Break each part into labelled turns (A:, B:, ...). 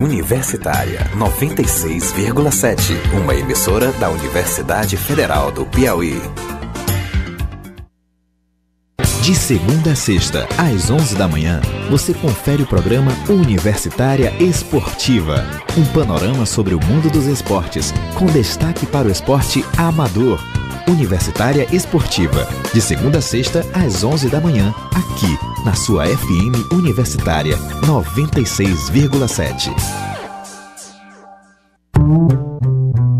A: Universitária 96,7, uma emissora da Universidade Federal do Piauí. De segunda a sexta, às 11 da manhã, você confere o programa Universitária Esportiva. Um panorama sobre o mundo dos esportes, com destaque para o esporte amador. Universitária Esportiva, de segunda a sexta, às 11 da manhã, aqui, na sua FM Universitária 96,7.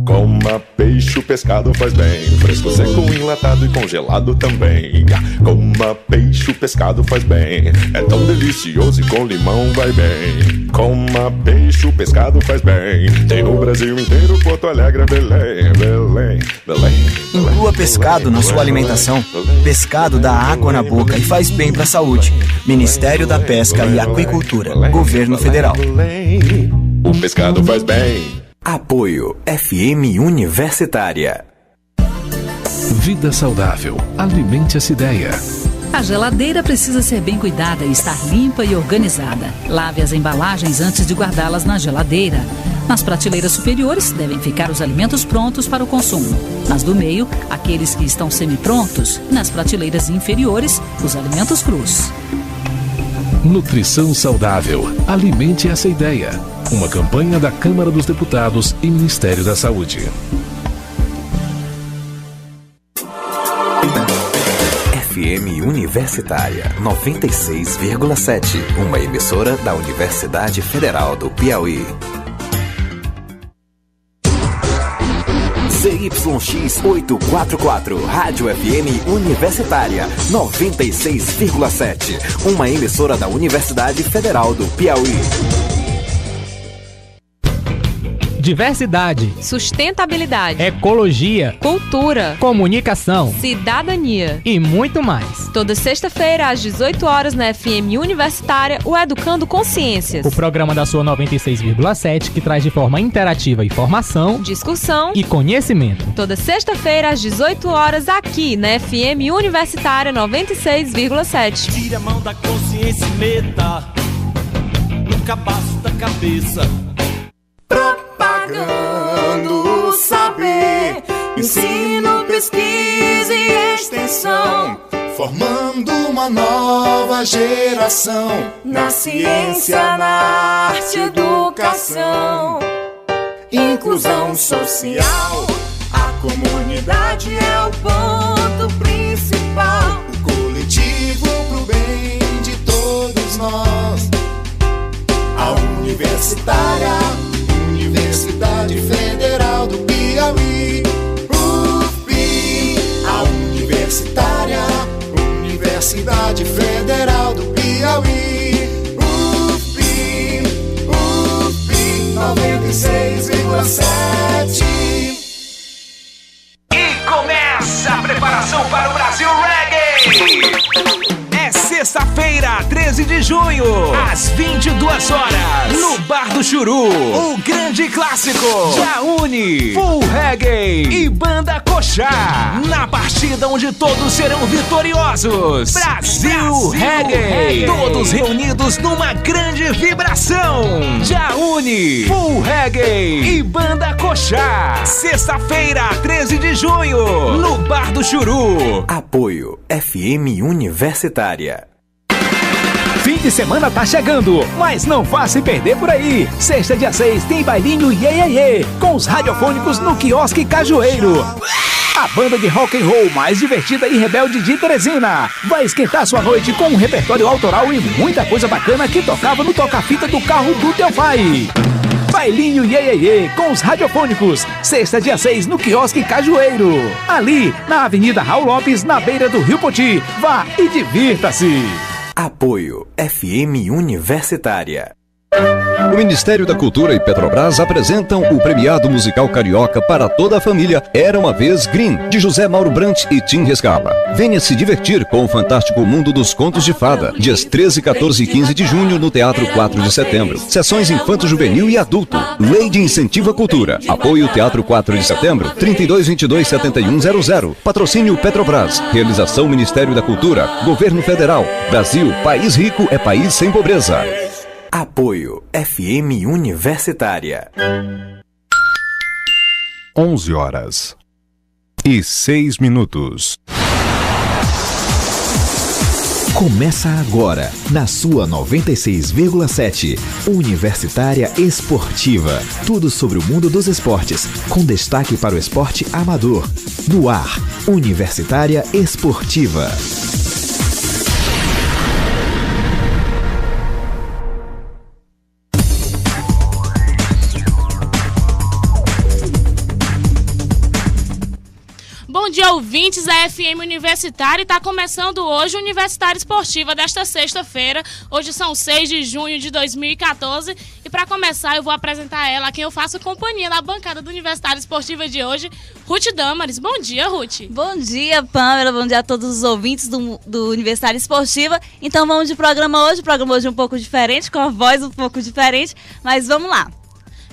B: Coma peixe, o pescado faz bem. Fresco, seco, enlatado e congelado também. Coma peixe, o pescado faz bem. É tão delicioso e com limão vai bem. Coma peixe, o pescado faz bem. Tem no Brasil inteiro, Porto Alegre, Belém, Belém, Belém.
C: Inclua pescado na sua alimentação. Pescado dá água na boca e faz bem para a saúde. Ministério da Pesca e Aquicultura, Governo Federal.
B: O pescado faz bem.
A: Apoio FM Universitária.
D: Vida saudável. Alimente essa ideia.
E: A geladeira precisa ser bem cuidada e estar limpa e organizada. Lave as embalagens antes de guardá-las na geladeira. Nas prateleiras superiores devem ficar os alimentos prontos para o consumo. Nas do meio, aqueles que estão semi-prontos. E nas prateleiras inferiores, os alimentos crus.
D: Nutrição saudável. Alimente essa ideia. Uma campanha da Câmara dos Deputados e Ministério da Saúde.
A: FM Universitária 96,7, uma emissora da Universidade Federal do Piauí. ZYX 844, Rádio FM Universitária 96,7, uma emissora da Universidade Federal do Piauí.
F: Diversidade,
G: sustentabilidade,
F: ecologia,
G: cultura,
F: comunicação,
G: cidadania
F: e muito mais.
G: Toda sexta-feira, às 18 horas, na FM Universitária, o Educando Consciências.
F: O programa da sua 96,7, que traz de forma interativa informação,
G: discussão
F: e conhecimento.
G: Toda sexta-feira, às 18 horas, aqui na FM Universitária 96,7.
H: Tire a mão da consciência e meta no cabaço da cabeça.
I: Propagando o saber, ensino, pesquisa e extensão, formando uma nova geração na ciência, na arte, educação, inclusão social. A comunidade é o ponto principal, o coletivo pro bem de todos nós. A Universitária, Universidade Federal do Piauí, UFPI. A Universitária, Universidade Federal do Piauí, UFPI, UFPI 96,7.
J: E começa a preparação para o Brasil Reggae! É sexta-feira, 13 de junho, às 22 horas, no Bar do Churu, o grande clássico Jaune, Full Reggae e Banda Coxá, na partida onde todos serão vitoriosos. Brasil Reggae, todos reunidos numa grande vibração. Jaune, Full Reggae e Banda Coxá, sexta-feira, 13 de junho, no Bar do Churu.
A: Apoio FM Universitária.
K: Fim de semana tá chegando, mas não vá se perder por aí. Sexta, dia 6, tem bailinho Iê, com os radiofônicos no Quiosque Cajueiro. A banda de rock and roll mais divertida e rebelde de Teresina vai esquentar sua noite com um repertório autoral e muita coisa bacana que tocava no toca-fita do carro do teu pai. Bailinho Iê, com os radiofônicos. Sexta, dia 6, no Quiosque Cajueiro. Ali, na Avenida Raul Lopes, na beira do Rio Poti. Vá e divirta-se.
A: Apoio FM Universitária.
L: O Ministério da Cultura e Petrobras apresentam o premiado musical carioca para toda a família Era Uma Vez Green, de José Mauro Brandt e Tim Rescala. Venha se divertir com o fantástico mundo dos contos de fada, dias 13, 14 e 15 de junho no Teatro 4 de Setembro. Sessões infanto-juvenil e adulto. Lei de Incentivo à Cultura. Apoio Teatro 4 de Setembro, 3222-7100. Patrocínio Petrobras. Realização Ministério da Cultura, Governo Federal. Brasil, país rico é país sem pobreza.
A: Apoio FM Universitária.
M: 11h06.
A: Começa agora, na sua 96,7, Universitária Esportiva. Tudo sobre o mundo dos esportes, com destaque para o esporte amador. No ar, Universitária Esportiva.
N: Bom dia, ouvintes da FM Universitária, e está começando hoje o Universitária Esportiva desta sexta-feira. Hoje são 6 de junho de 2014 e para começar eu vou apresentar ela, a quem eu faço companhia na bancada do Universitária Esportiva de hoje, Ruth Damares. Bom dia, Ruth.
O: Bom dia, Pamela. Bom dia a todos os ouvintes do Universitária Esportiva. Então vamos de programa hoje. O programa hoje é um pouco diferente, com a voz um pouco diferente, mas vamos lá.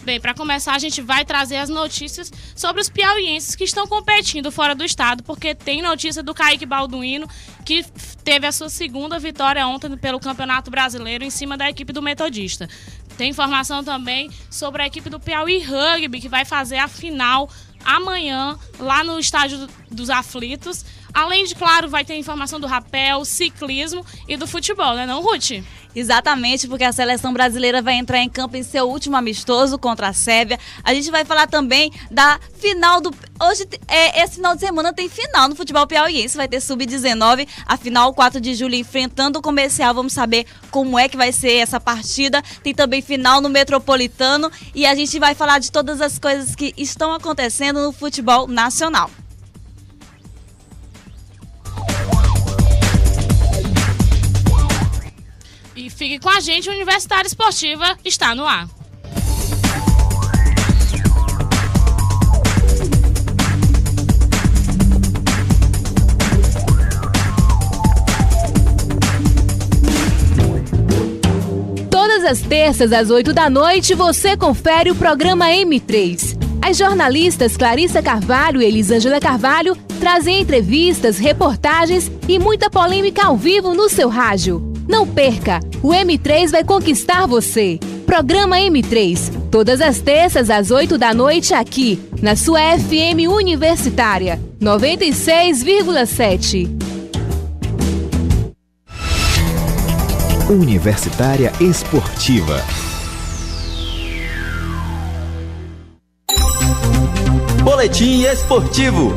N: Bem, para começar, a gente vai trazer as notícias sobre os piauienses que estão competindo fora do estado, porque tem notícia do Kaique Balduino, que teve a sua segunda vitória ontem pelo Campeonato Brasileiro em cima da equipe do Metodista. Tem informação também sobre a equipe do Piauí Rugby, que vai fazer a final amanhã lá no Estádio dos Aflitos. Além de, claro, vai ter informação do rapel, ciclismo e do futebol, né não, Ruth?
O: Exatamente, porque a seleção brasileira vai entrar em campo em seu último amistoso contra a Sérvia. A gente vai falar também da final do... Hoje, esse final de semana tem final no futebol piauiense, vai ter Sub-19, a final 4 de julho enfrentando o Comercial. Vamos saber como é que vai ser essa partida. Tem também final no Metropolitano e a gente vai falar de todas as coisas que estão acontecendo no futebol nacional.
N: E fique com a gente, o Universitária Esportiva está no ar.
P: Todas as terças às 8 da noite você confere o programa M3. As jornalistas Clarissa Carvalho e Elisângela Carvalho trazem entrevistas, reportagens e muita polêmica ao vivo no seu rádio. Não perca, o M3 vai conquistar você. Programa M3, todas as terças às 8 da noite aqui, na sua FM Universitária, 96,7.
A: Universitária Esportiva.
Q: Boletim Esportivo.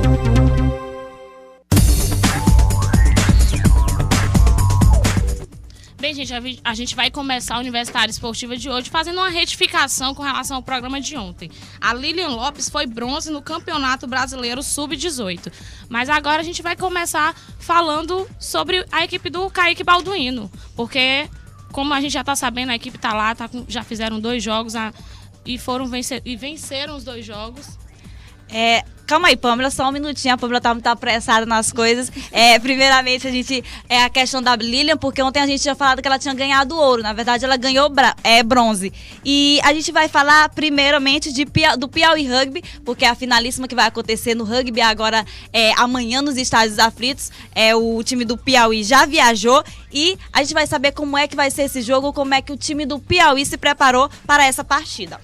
N: Bem, gente, a gente vai começar a Universitária Esportiva de hoje fazendo uma retificação com relação ao programa de ontem. A Lilian Lopes foi bronze no Campeonato Brasileiro Sub-18. Mas agora a gente vai começar falando sobre a equipe do Kaique Balduino. Porque, como a gente já está sabendo, a equipe está lá, já fizeram 2 jogos e venceram os 2 jogos.
O: Calma aí, Pamela, só um minutinho, a Pamela tá muito apressada nas coisas. Primeiramente, a questão da Lilian, porque ontem a gente tinha falado que ela tinha ganhado ouro, na verdade ela ganhou bronze. E a gente vai falar primeiramente do Piauí Rugby, porque é a finalíssima que vai acontecer no rugby agora amanhã nos Estádios Aflitos. O time do Piauí já viajou e a gente vai saber como é que vai ser esse jogo, como é que o time do Piauí se preparou para essa partida.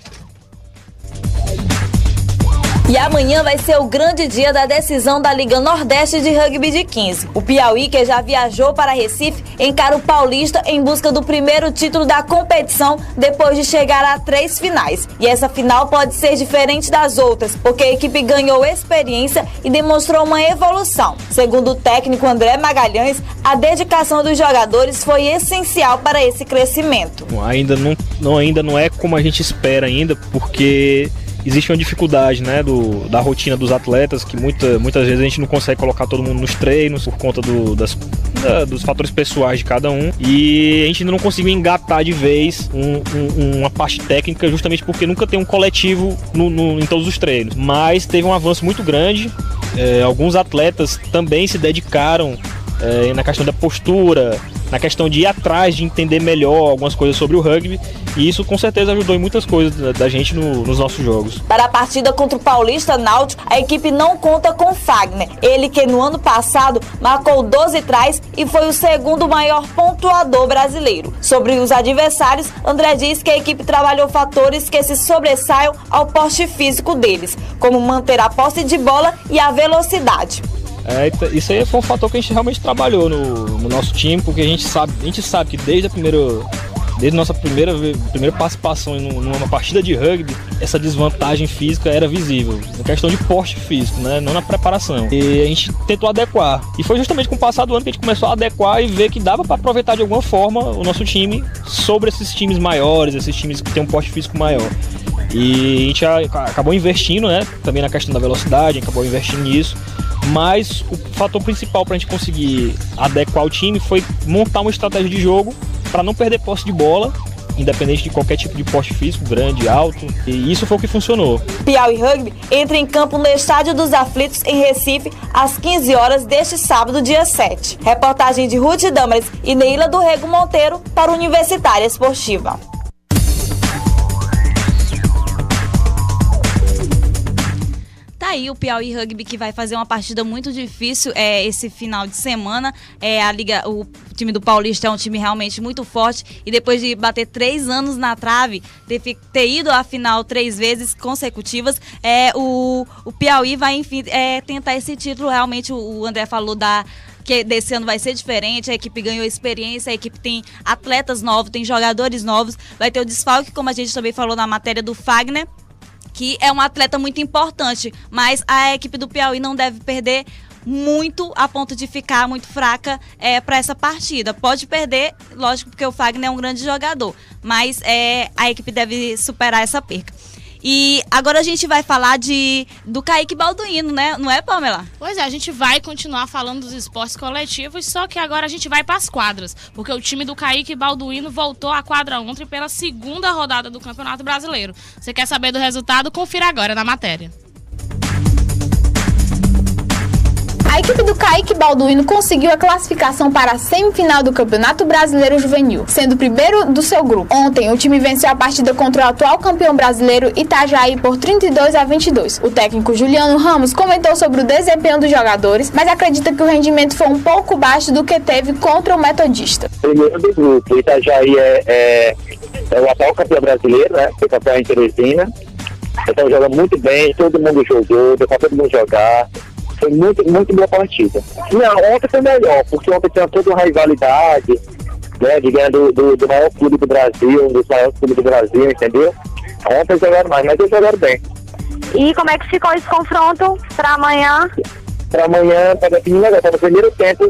O: E amanhã vai ser o grande dia da decisão da Liga Nordeste de Rugby de 15. O Piauí, que já viajou para Recife, encara o Paulista em busca do primeiro título da competição depois de chegar a 3 finais. E essa final pode ser diferente das outras, porque a equipe ganhou experiência e demonstrou uma evolução. Segundo o técnico André Magalhães, a dedicação dos jogadores foi essencial para esse crescimento.
R: Ainda não é como a gente espera ainda, porque existe uma dificuldade, né, da rotina dos atletas, que muitas vezes a gente não consegue colocar todo mundo nos treinos por conta dos fatores pessoais de cada um, e a gente ainda não conseguiu engatar de vez uma parte técnica, justamente porque nunca tem um coletivo em todos os treinos. Mas teve um avanço muito grande, alguns atletas também se dedicaram na questão da postura, na questão de ir atrás, de entender melhor algumas coisas sobre o rugby, e isso com certeza ajudou em muitas coisas da gente nos nossos jogos.
O: Para a partida contra o Paulista Náutico, a equipe não conta com Fagner. Ele que no ano passado marcou 12 tries e foi o segundo maior pontuador brasileiro. Sobre os adversários, André diz que a equipe trabalhou fatores que se sobressaiam ao porte físico deles, como manter a posse de bola e a velocidade.
R: Isso aí foi um fator que a gente realmente trabalhou no nosso time, porque a gente sabe que desde a nossa primeira participação numa partida de rugby, essa desvantagem física era visível, na questão de porte físico, né? Não na preparação. E a gente tentou adequar. E foi justamente com o passar do ano que a gente começou a adequar e ver que dava para aproveitar de alguma forma o nosso time sobre esses times maiores, esses times que têm um porte físico maior. E a gente acabou investindo, né? Também na questão da velocidade, a gente acabou investindo nisso. Mas o fator principal para a gente conseguir adequar o time foi montar uma estratégia de jogo para não perder posse de bola, independente de qualquer tipo de porte físico, grande, alto, e isso foi o que funcionou.
O: Piauí Rugby entra em campo no Estádio dos Aflitos, em Recife, às 15 horas deste sábado, dia 7. Reportagem de Ruth Damares e Neila do Rego Monteiro para o Universitária Esportiva. Aí o Piauí Rugby que vai fazer uma partida muito difícil esse final de semana. O time do Paulista é um time realmente muito forte e depois de bater 3 anos na trave, ter ido à final 3 vezes consecutivas, o Piauí vai enfim tentar esse título. Realmente o André falou que desse ano vai ser diferente, a equipe ganhou experiência, a equipe tem atletas novos, tem jogadores novos, vai ter o desfalque, como a gente também falou na matéria do Fagner, que é um atleta muito importante, mas a equipe do Piauí não deve perder muito a ponto de ficar muito fraca para essa partida. Pode perder, lógico, porque o Fagner é um grande jogador, mas a equipe deve superar essa perca. E agora a gente vai falar do Kaique Balduino, né? Não é, Pamela?
N: Pois é, a gente vai continuar falando dos esportes coletivos, só que agora a gente vai para as quadras, porque o time do Kaique Balduino voltou à quadra ontem pela 2ª rodada do Campeonato Brasileiro. Você quer saber do resultado? Confira agora na matéria.
S: A equipe do Kaique Balduino conseguiu a classificação para a semifinal do Campeonato Brasileiro Juvenil, sendo o primeiro do seu grupo. Ontem, o time venceu a partida contra o atual campeão brasileiro Itajaí por 32-22. O técnico Juliano Ramos comentou sobre o desempenho dos jogadores, mas acredita que o rendimento foi um pouco baixo do que teve contra o Metodista.
T: Primeiro do grupo, o Itajaí é o atual campeão brasileiro, né? Foi campeão em Teresina. Então joga muito bem, todo mundo jogou, deu pra todo mundo jogar. Foi muito, muito boa partida. Não, ontem foi melhor, porque ontem tinha toda uma rivalidade, né, de ganhar do maior clube do Brasil, um dos maiores clubes do Brasil, entendeu? Ontem jogaram mais, mas eles jogaram bem.
U: E como é que ficou esse confronto para amanhã?
T: Para amanhã, tá no primeiro tempo,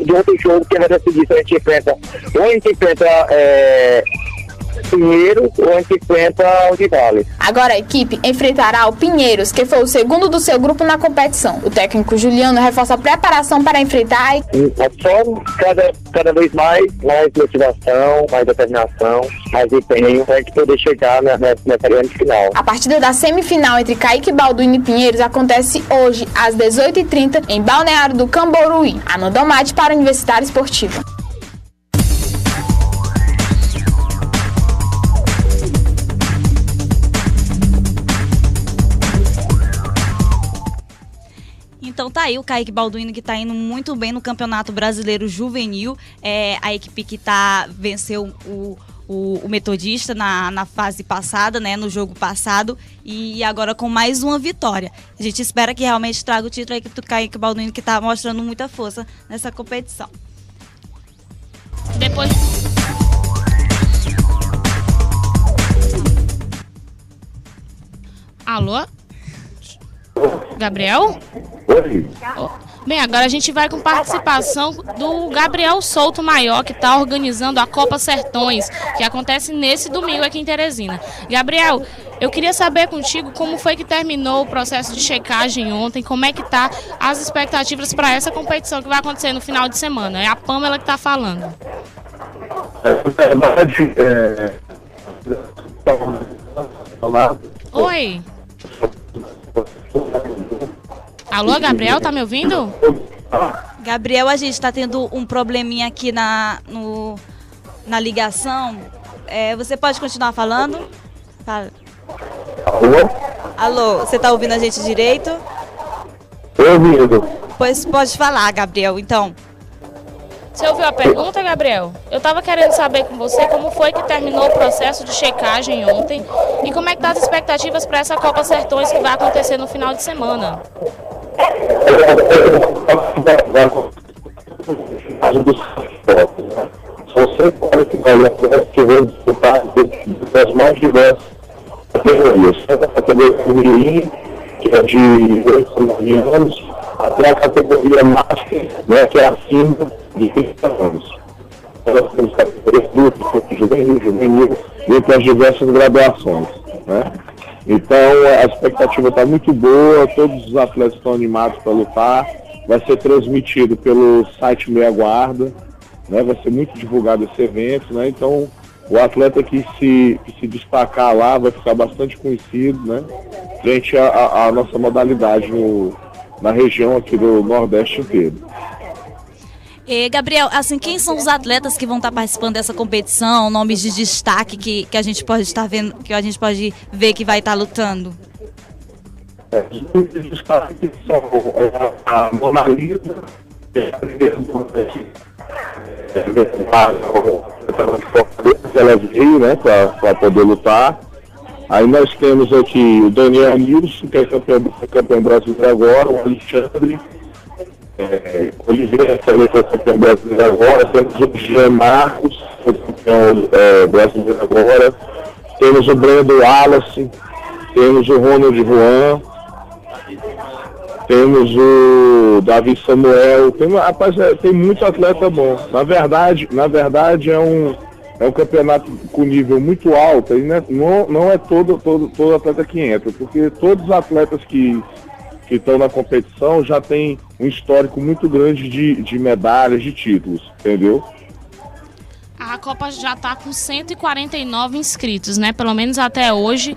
T: do outro jogo que vai decidir se a gente enfrenta, ou a gente enfrenta Pinheiro ou a gente enfrenta o de Vale.
S: Agora a equipe enfrentará o Pinheiros, que foi o segundo do seu grupo na competição. O técnico Juliano reforça a preparação para enfrentar
T: só cada vez mais motivação, mais determinação, mais empenho para a gente poder chegar nessa grande final.
S: A partida da semifinal entre Kaique Balduino e Pinheiros acontece hoje às 18h30 em Balneário do Camboruí. Amanda Mate para a Universitária Esportiva.
O: Então tá aí o Kaique Balduino, que tá indo muito bem no Campeonato Brasileiro Juvenil. A equipe que venceu o Metodista na fase passada, né, no jogo passado, e agora com mais uma vitória. A gente espera que realmente traga o título a equipe do Kaique Balduino, que tá mostrando muita força nessa competição.
N: Depois... Alô? Gabriel?
T: Oi.
N: Bem, agora a gente vai com participação do Gabriel Souto Maior, que está organizando a Copa Sertões, que acontece nesse domingo aqui em Teresina. Gabriel, eu queria saber contigo como foi que terminou o processo de checagem ontem, como é que tá as expectativas para essa competição que vai acontecer no final de semana. É a Pamela que está falando. Oi. Alô, Gabriel, tá me ouvindo?
O: Gabriel, a gente está tendo um probleminha aqui na ligação. Você pode continuar falando? Fala.
T: Alô?
O: Alô, você está ouvindo a gente direito?
T: Tô ouvindo.
O: Pois pode falar, Gabriel, então.
N: Você ouviu a pergunta, Gabriel? Eu estava querendo saber com você como foi que terminou o processo de checagem ontem e como é que tá as expectativas para essa Copa Sertões que vai acontecer no final de semana.
T: São 5 horas que vão disputar das mais diversas categorias. A categoria mirim, que é de 8 a 9 anos, até a categoria Master, né, que é acima de 30 anos. Nós temos categorias adultas, juvenil, entre as diversas graduações, né? Então a expectativa está muito boa, todos os atletas estão animados para lutar, vai ser transmitido pelo site Meia Guarda, né? Vai ser muito divulgado esse evento, né? Então o atleta que se destacar lá vai ficar bastante conhecido, né? Frente à nossa modalidade na região aqui do Nordeste inteiro.
O: Gabriel, assim, quem são os atletas que vão estar participando dessa competição, nomes de destaque que a gente pode estar vendo, que a gente pode ver que vai estar lutando?
T: Os nomes de destaque são a Mona Lisa, que é a primeira ela veio, né, para poder lutar. Aí nós temos aqui o Daniel Nilson, que é campeão brasileiro agora, o Alexandre Oliveira, que é campeão brasileiro agora, temos o Jean Marcos, que é campeão brasileiro agora, temos o Brando Wallace, temos o Ronald Juan, temos o Davi Samuel, tem muito atleta bom. Na verdade é um campeonato com nível muito alto, e não é todo atleta que entra, porque todos os atletas que estão na competição já tem um histórico muito grande de medalhas, de títulos, entendeu?
N: A Copa já está com 149 inscritos, né? Pelo menos até hoje.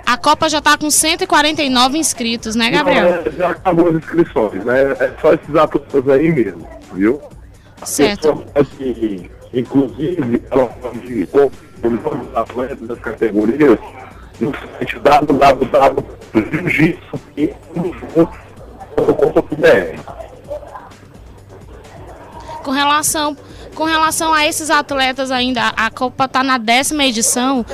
N: A Copa já está com 149 inscritos, né, Gabriel?
T: Não, já acabou as inscrições, né? É só esses atletas aí mesmo, viu?
N: Certo.
T: Inclusive, ela pode ir com os atletas das categorias no site www.jiu-jitsu.com.br.
N: Com relação a esses atletas ainda, a Copa está na 10ª edição.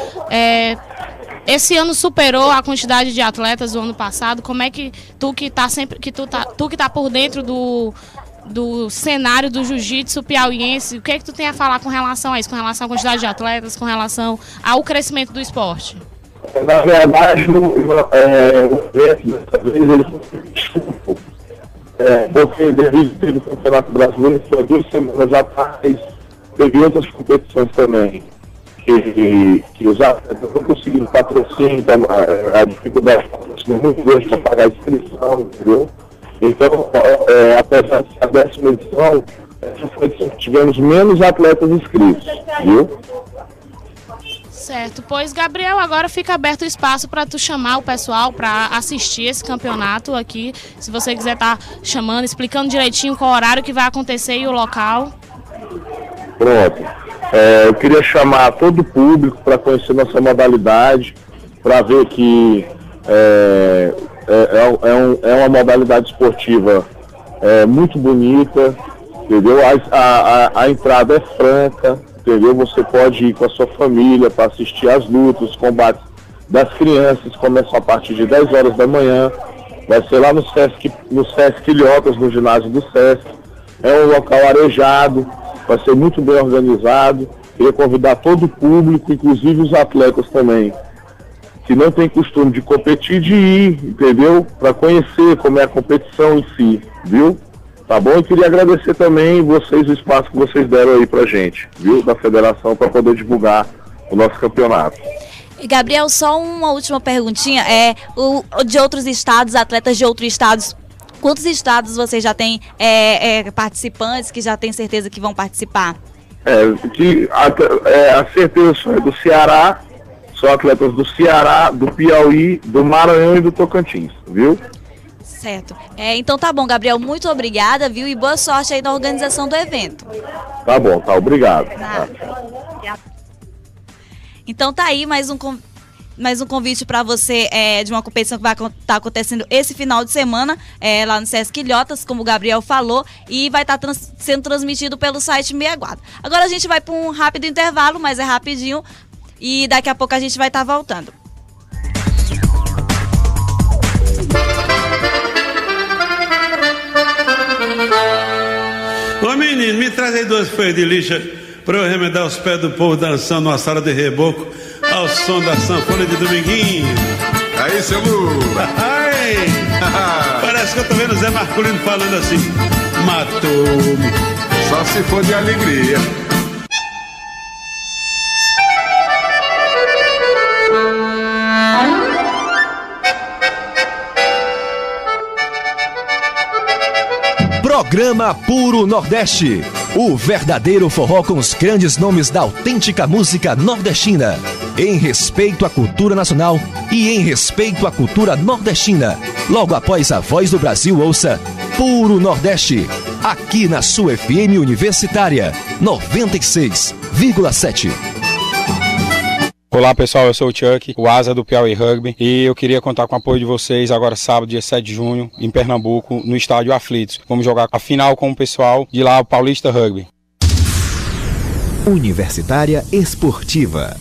N: Esse ano superou a quantidade de atletas do ano passado. Como é que tu que tá por dentro do cenário do jiu-jitsu piauiense, o que é que tu tem a falar com relação a isso, com relação à quantidade de atletas, com relação ao crescimento do esporte?
T: Na verdade, o evento dessa vez ele foi porque devido ter o Campeonato Brasileiro, foi 2 semanas atrás, teve outras competições também, que os atletas não conseguiram patrocínio, a dificuldade de patrocínio é muito grande para pagar a inscrição, entendeu? Então, apesar de ser a 10ª edição, essa foi a edição que tivemos menos atletas inscritos, viu?
N: Certo, pois Gabriel, agora fica aberto o espaço para tu chamar o pessoal para assistir esse campeonato aqui, se você quiser estar chamando, explicando direitinho qual horário que vai acontecer e o local.
T: Pronto, eu queria chamar todo o público para conhecer nossa modalidade, para ver que é uma modalidade esportiva muito bonita, entendeu? A entrada é franca, entendeu? Você pode ir com a sua família para assistir às lutas, os combates das crianças, começam a partir de 10 horas da manhã, vai ser lá no Sesc Ilhotas, no ginásio do Sesc, é um local arejado, vai ser muito bem organizado. Queria convidar todo o público, inclusive os atletas também, que não tem costume de competir, de ir, entendeu? Para conhecer como é a competição em si, viu? Tá bom? Eu queria agradecer também vocês, o espaço que vocês deram aí pra gente, viu? Da federação, para poder divulgar o nosso campeonato.
O: Gabriel, só uma última perguntinha. De outros estados, atletas de outros estados, quantos estados vocês já têm participantes que já têm certeza que vão participar?
T: A certeza só é do Ceará, são atletas do Ceará, do Piauí, do Maranhão e do Tocantins, viu?
O: Certo. Então tá bom, Gabriel, muito obrigada, viu? E boa sorte aí na organização do evento.
T: Tá bom, tá, obrigado.
O: Então tá aí mais um convite para você de uma competição que vai estar acontecendo esse final de semana lá no Sesc Ilhotas, como o Gabriel falou, e vai estar sendo transmitido pelo site Meia Guarda. Agora a gente vai para um rápido intervalo, mas é rapidinho, e daqui a pouco a gente vai estar voltando.
C: Ô menino, me traz aí 2 folhas de lixa pra eu remedar os pés do povo dançando numa sala de reboco ao som da sanfona de Dominguinho.
B: Aí, seu Lu!
C: Parece que eu tô vendo o Zé Marculino falando assim: matou-me.
B: Só se for de alegria.
K: Programa Puro Nordeste, o verdadeiro forró com os grandes nomes da autêntica música nordestina, em respeito à cultura nacional e em respeito à cultura nordestina. Logo após a Voz do Brasil, ouça Puro Nordeste, aqui na sua FM Universitária 96,7.
V: Olá pessoal, eu sou o Chuck, o asa do Piauí Rugby, e eu queria contar com o apoio de vocês agora sábado, dia 7 de junho, em Pernambuco, no estádio Aflitos. Vamos jogar a final com o pessoal de lá, o Paulista Rugby.
A: Universitária Esportiva.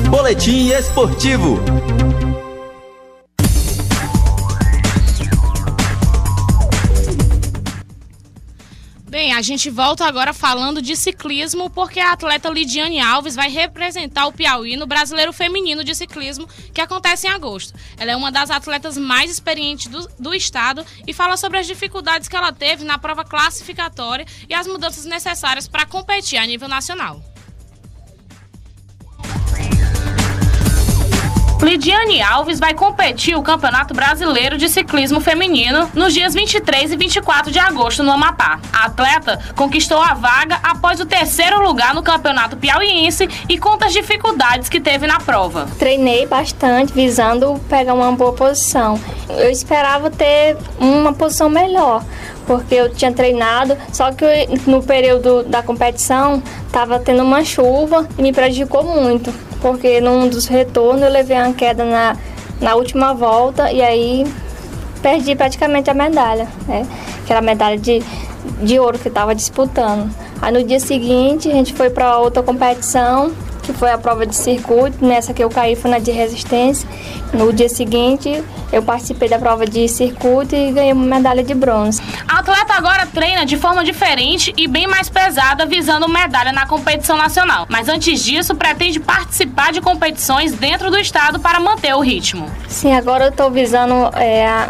Q: Boletim Esportivo.
N: Bem, a gente volta agora falando de ciclismo, porque a atleta Lidiane Alves vai representar o Piauí no Brasileiro Feminino de Ciclismo, que acontece em agosto. Ela é uma das atletas mais experientes do estado e fala sobre as dificuldades que ela teve na prova classificatória e as mudanças necessárias para competir a nível nacional. Lidiane Alves vai competir o Campeonato Brasileiro de Ciclismo Feminino nos dias 23 e 24 de agosto no Amapá. A atleta conquistou a vaga após o 3º lugar no Campeonato Piauiense e conta as dificuldades que teve na prova.
W: Treinei bastante visando pegar uma boa posição. Eu esperava ter uma posição melhor, porque eu tinha treinado, só que no período da competição estava tendo uma chuva e me prejudicou muito, porque num dos retornos eu levei uma queda na última volta e aí perdi praticamente a medalha, né? Que era a medalha de ouro que estava disputando. Aí no dia seguinte a gente foi para outra competição, que foi a prova de circuito. Nessa que eu caí foi na de resistência. No dia seguinte eu participei da prova de circuito e ganhei uma medalha de bronze.
N: A atleta agora treina de forma diferente e bem mais pesada, visando medalha na competição nacional. Mas antes disso, pretende participar de competições dentro do estado para manter o ritmo.
W: Sim, agora eu estou visando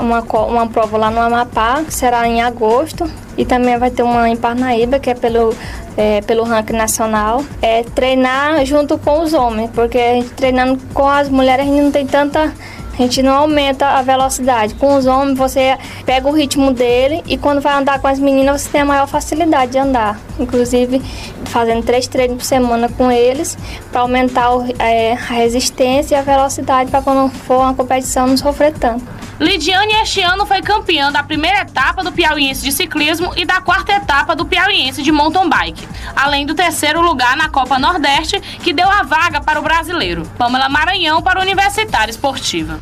W: uma prova lá no Amapá, que será em agosto. E também vai ter uma em Parnaíba, que é pelo ranking nacional. Treinar junto com os homens, porque a gente treinando com as mulheres a gente não tem tanta... A gente não aumenta a velocidade. Com os homens você pega o ritmo dele e quando vai andar com as meninas você tem a maior facilidade de andar. Inclusive fazendo 3 treinos por semana com eles para aumentar a resistência e a velocidade para quando for uma competição não sofrer tanto.
N: Lidiane este ano foi campeã da 1ª etapa do Piauiense de Ciclismo e da 4ª etapa do Piauiense de Mountain Bike, além do 3º lugar na Copa Nordeste, que deu a vaga para o brasileiro. Pamela Maranhão para o Universitária Esportiva.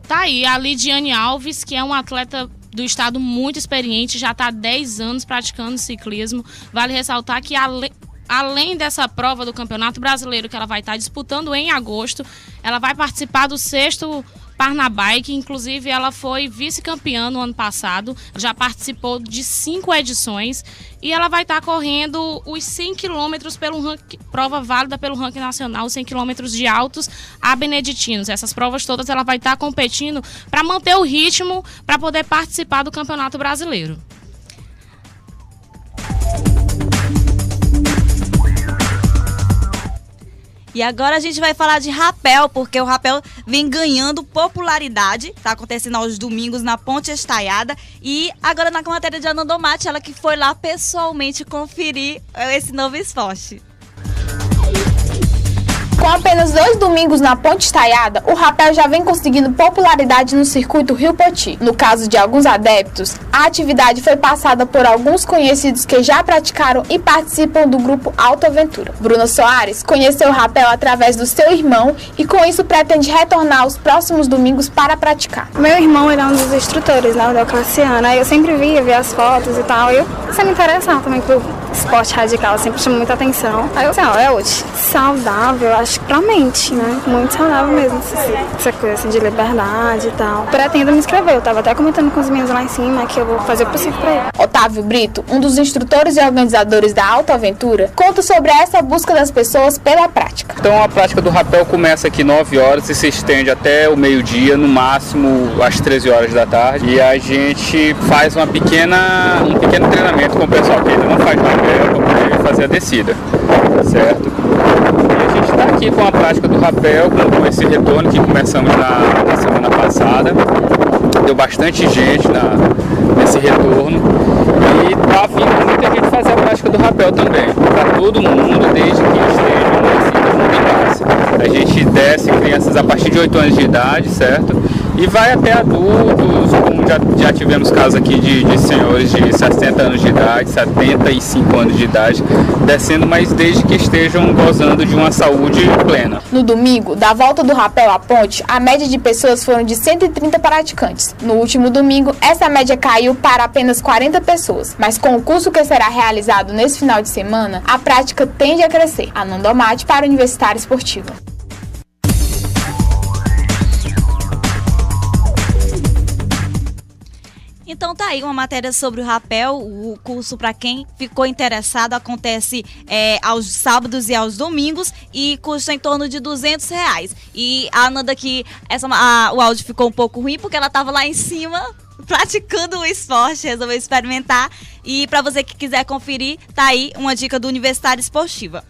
N: Tá aí a Lidiane Alves, que é uma atleta do estado muito experiente, já está há 10 anos praticando ciclismo. Vale ressaltar que além dessa prova do Campeonato Brasileiro que ela vai estar disputando em agosto, ela vai participar do 6º Parnabike, inclusive ela foi vice-campeã no ano passado, já participou de 5 edições e ela vai estar correndo os 100 km pelo prova válida pelo ranking nacional, 100 km de Altos a Beneditinos. Essas provas todas ela vai estar competindo para manter o ritmo para poder participar do Campeonato Brasileiro.
O: E agora a gente vai falar de rapel, porque o rapel vem ganhando popularidade. Tá acontecendo aos domingos na Ponte Estaiada. E agora na matéria de Ana Domati, ela que foi lá pessoalmente conferir esse novo esporte.
S: Com apenas 2 domingos na Ponte Estaiada, o rapel já vem conseguindo popularidade no circuito Rio Poti. No caso de alguns adeptos, a atividade foi passada por alguns conhecidos que já praticaram e participam do grupo Alto Aventura. Bruna Soares conheceu o rapel através do seu irmão e com isso pretende retornar aos próximos domingos para praticar.
D: Meu irmão era um dos instrutores, né, o Deoclaciano. Aí eu sempre via as fotos e tal. Eu sempre me interessava também por esporte radical, sempre chamou muita atenção. Aí eu assim, é útil. Saudável, acho que pra mente, né? Muito saudável mesmo, essa coisa assim de liberdade e tal. Pretendo me inscrever, eu tava até comentando com os meninos lá em cima que eu vou fazer o possível pra ele.
S: Otávio Brito, um dos instrutores e organizadores da Alto Aventura, conta sobre essa busca das pessoas pela prática.
E: Então a prática do rapel começa aqui 9 horas e se estende até o meio-dia, no máximo às 13 horas da tarde. E a gente faz um pequeno treinamento com o pessoal que ainda não faz rapel para poder fazer a descida, certo? E a gente está aqui com a prática do rapel, com esse retorno que começamos na semana passada. Deu bastante gente nesse retorno e está vindo muita gente fazer a prática do rapel também, para todo mundo, desde que esteja em classe. A gente desce crianças a partir de 8 anos de idade, certo? E vai até adultos, como já tivemos casos aqui de senhores de 60 anos de idade, 75 anos de idade, descendo, mas desde que estejam gozando de uma saúde plena.
S: No domingo, da volta do rapel à ponte, a média de pessoas foram de 130 praticantes. No último domingo, essa média caiu para apenas 40 pessoas, mas com o curso que será realizado nesse final de semana, a prática tende a crescer. Ananda Omati para a Universitária Esportiva.
O: Então tá aí uma matéria sobre o rapel. O curso, para quem ficou interessado, acontece aos sábados e aos domingos e custa em torno de R$200. E a Ananda aqui, o áudio ficou um pouco ruim porque ela tava lá em cima praticando o esporte, resolveu experimentar. E para você que quiser conferir, tá aí uma dica do Universitária Esportiva.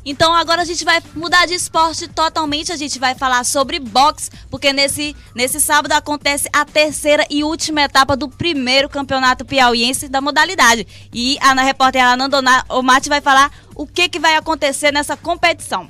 O: Então agora a gente vai mudar de esporte totalmente, a gente vai falar sobre boxe, porque nesse sábado acontece a terceira e última etapa do primeiro campeonato piauiense da modalidade. E a repórter Ananda Omati vai falar o que vai acontecer nessa competição.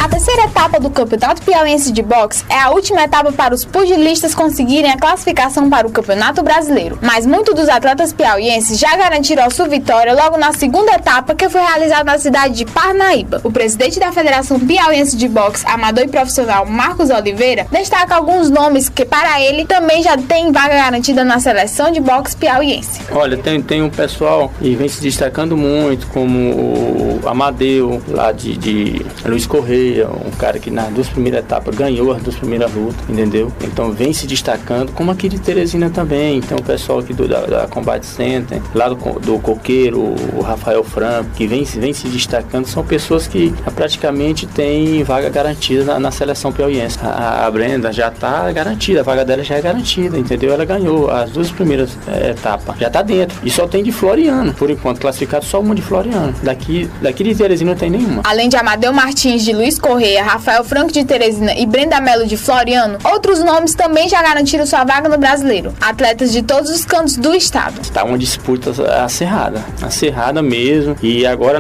S: A terceira etapa do Campeonato Piauiense de Boxe é a última etapa para os pugilistas conseguirem a classificação para o Campeonato Brasileiro. Mas muitos dos atletas piauienses já garantiram a sua vitória logo na segunda etapa, que foi realizada na cidade de Parnaíba. O presidente da Federação Piauiense de Boxe, amador e profissional, Marcos Oliveira, destaca alguns nomes que para ele também já tem vaga garantida na seleção de boxe piauiense.
F: Olha, tem um pessoal que vem se destacando muito, como o Amadeu, lá de Luiz Correia, um cara que nas 2 primeiras etapas ganhou as 2 primeiras lutas, entendeu? Então vem se destacando, como aqui de Teresina também. Então o pessoal aqui da Combat Center, lá do Coqueiro, o Rafael Franco, que vem se destacando, são pessoas que praticamente têm vaga garantida na seleção piauiense. A Brenda já está garantida, a vaga dela já é garantida, entendeu? Ela ganhou as 2 primeiras etapas, já está dentro. E só tem de Floriano, por enquanto, classificado só uma de Floriano. Daqui de Teresina não tem nenhuma.
S: Além de Amadeu Martins de Luiz Correia, Rafael Franco de Teresina e Brenda Mello de Floriano, outros nomes também já garantiram sua vaga no Brasileiro. Atletas de todos os cantos do estado.
F: Está uma disputa acirrada mesmo. E agora,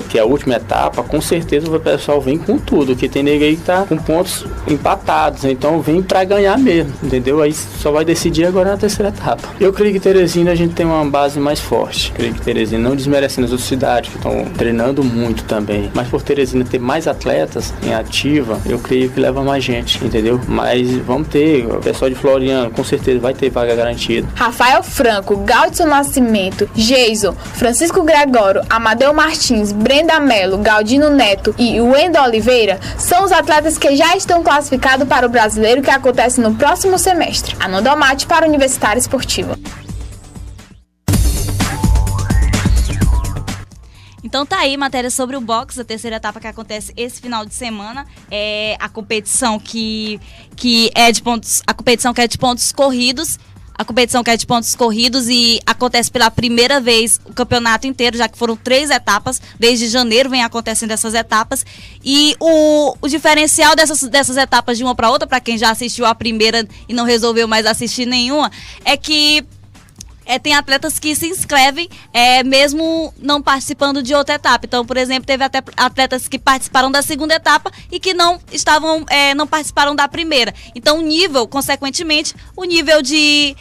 F: que é a última etapa, com certeza o pessoal vem com tudo, que tem nego aí que tá com pontos empatados, então vem para ganhar mesmo, entendeu? Aí só vai decidir agora na terceira etapa. Eu creio que Teresina a gente tem uma base mais forte. Creio que Teresina, não desmerecendo as outras cidades que estão treinando muito também, mas por Teresina ter mais atletas em ativa, eu creio que leva mais gente, entendeu? Mas vamos ter, o pessoal de Floriano com certeza vai ter vaga garantida.
S: Rafael Franco, Gaudson Nascimento, Geiso, Francisco Gregório, Amadeu Martins, Brenda Mello, Galdino Neto e Wendel Oliveira são os atletas que já estão classificados para o Brasileiro, que acontece no próximo semestre. Ananda Omati para a Universitária Esportiva.
O: Então tá aí, matéria sobre o boxe, a terceira etapa que acontece esse final de semana. É a competição que é de pontos corridos. a competição que é de pontos corridos e acontece pela primeira vez o campeonato inteiro, já que foram 3 etapas, desde janeiro vem acontecendo essas etapas, e o diferencial dessas etapas de uma para outra, para quem já assistiu a primeira e não resolveu mais assistir nenhuma, é que tem atletas que se inscrevem mesmo não participando de outra etapa. Então, por exemplo, teve até atletas que participaram da segunda etapa e que não participaram da primeira. Então, consequentemente, o nível de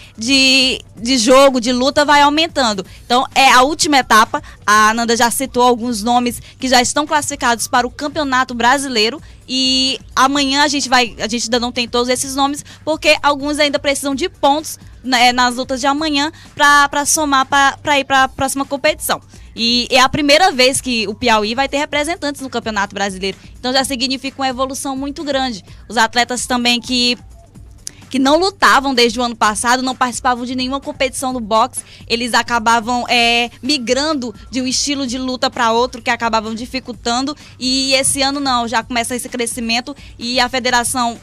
O: jogo, de luta vai aumentando. Então, a última etapa, a Ananda já citou alguns nomes que já estão classificados para o Campeonato Brasileiro. E amanhã a gente ainda não tem todos esses nomes, porque alguns ainda precisam de pontos nas lutas de amanhã para somar para ir para a próxima competição. E é a primeira vez que o Piauí vai ter representantes no Campeonato Brasileiro. Então já significa uma evolução muito grande. Os atletas também que não lutavam desde o ano passado, não participavam de nenhuma competição no boxe, eles acabavam migrando de um estilo de luta para outro, que acabavam dificultando, e esse ano não, já começa esse crescimento e a federação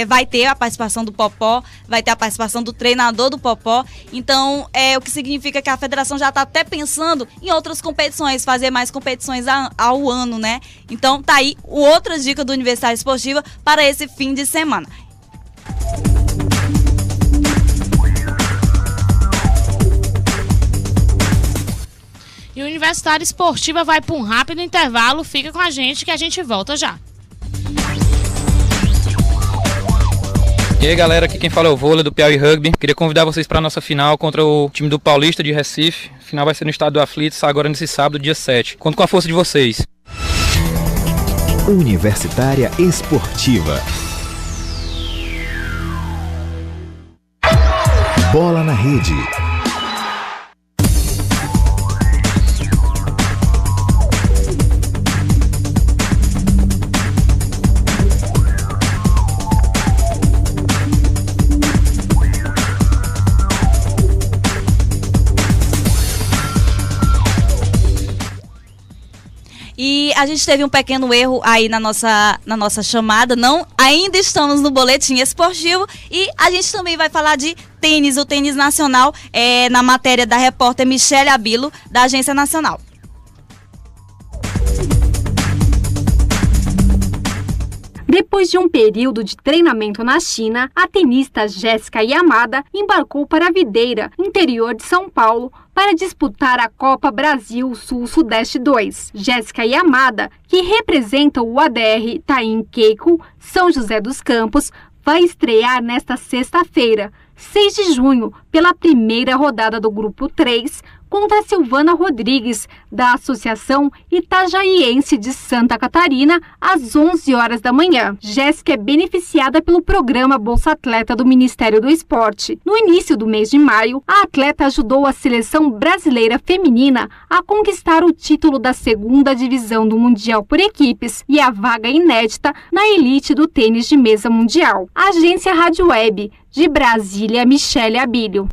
O: vai ter a participação do Popó, vai ter a participação do treinador do Popó, então o que significa que a federação já está até pensando em outras competições, fazer mais competições ao ano, né? Então tá aí outra dica do Universitário Esportiva para esse fim de semana.
N: E o Universitário Esportiva vai para um rápido intervalo. Fica com a gente que a gente volta já.
E: E aí galera, aqui quem fala é o Vôlei do Piauí Rugby. Queria convidar vocês para a nossa final contra o time do Paulista de Recife. A final vai ser no estado do Aflitos, agora nesse sábado, dia 7. Conto com a força de vocês.
A: Universitária Esportiva. Bola na rede.
O: E a gente teve um pequeno erro aí na nossa chamada, ainda estamos no boletim esportivo e a gente também vai falar de tênis, o tênis nacional, na matéria da repórter Michele Abilo, da Agência Nacional.
G: Depois de um período de treinamento na China, a tenista Jéssica Yamada embarcou para a Videira, interior de São Paulo, para disputar a Copa Brasil Sul-Sudeste 2. Jéssica Yamada, que representa o ADR Itaim Keiko, São José dos Campos, vai estrear nesta sexta-feira, 6 de junho, pela primeira rodada do Grupo 3, contra Silvana Rodrigues, da Associação Itajaiense de Santa Catarina, às 11 horas da manhã. Jéssica é beneficiada pelo programa Bolsa Atleta do Ministério do Esporte. No início do mês de maio, a atleta ajudou a seleção brasileira feminina a conquistar o título da 2ª divisão do Mundial por equipes e a vaga inédita na elite do tênis de mesa mundial. Agência Rádio Web, de Brasília, Michele Abílio.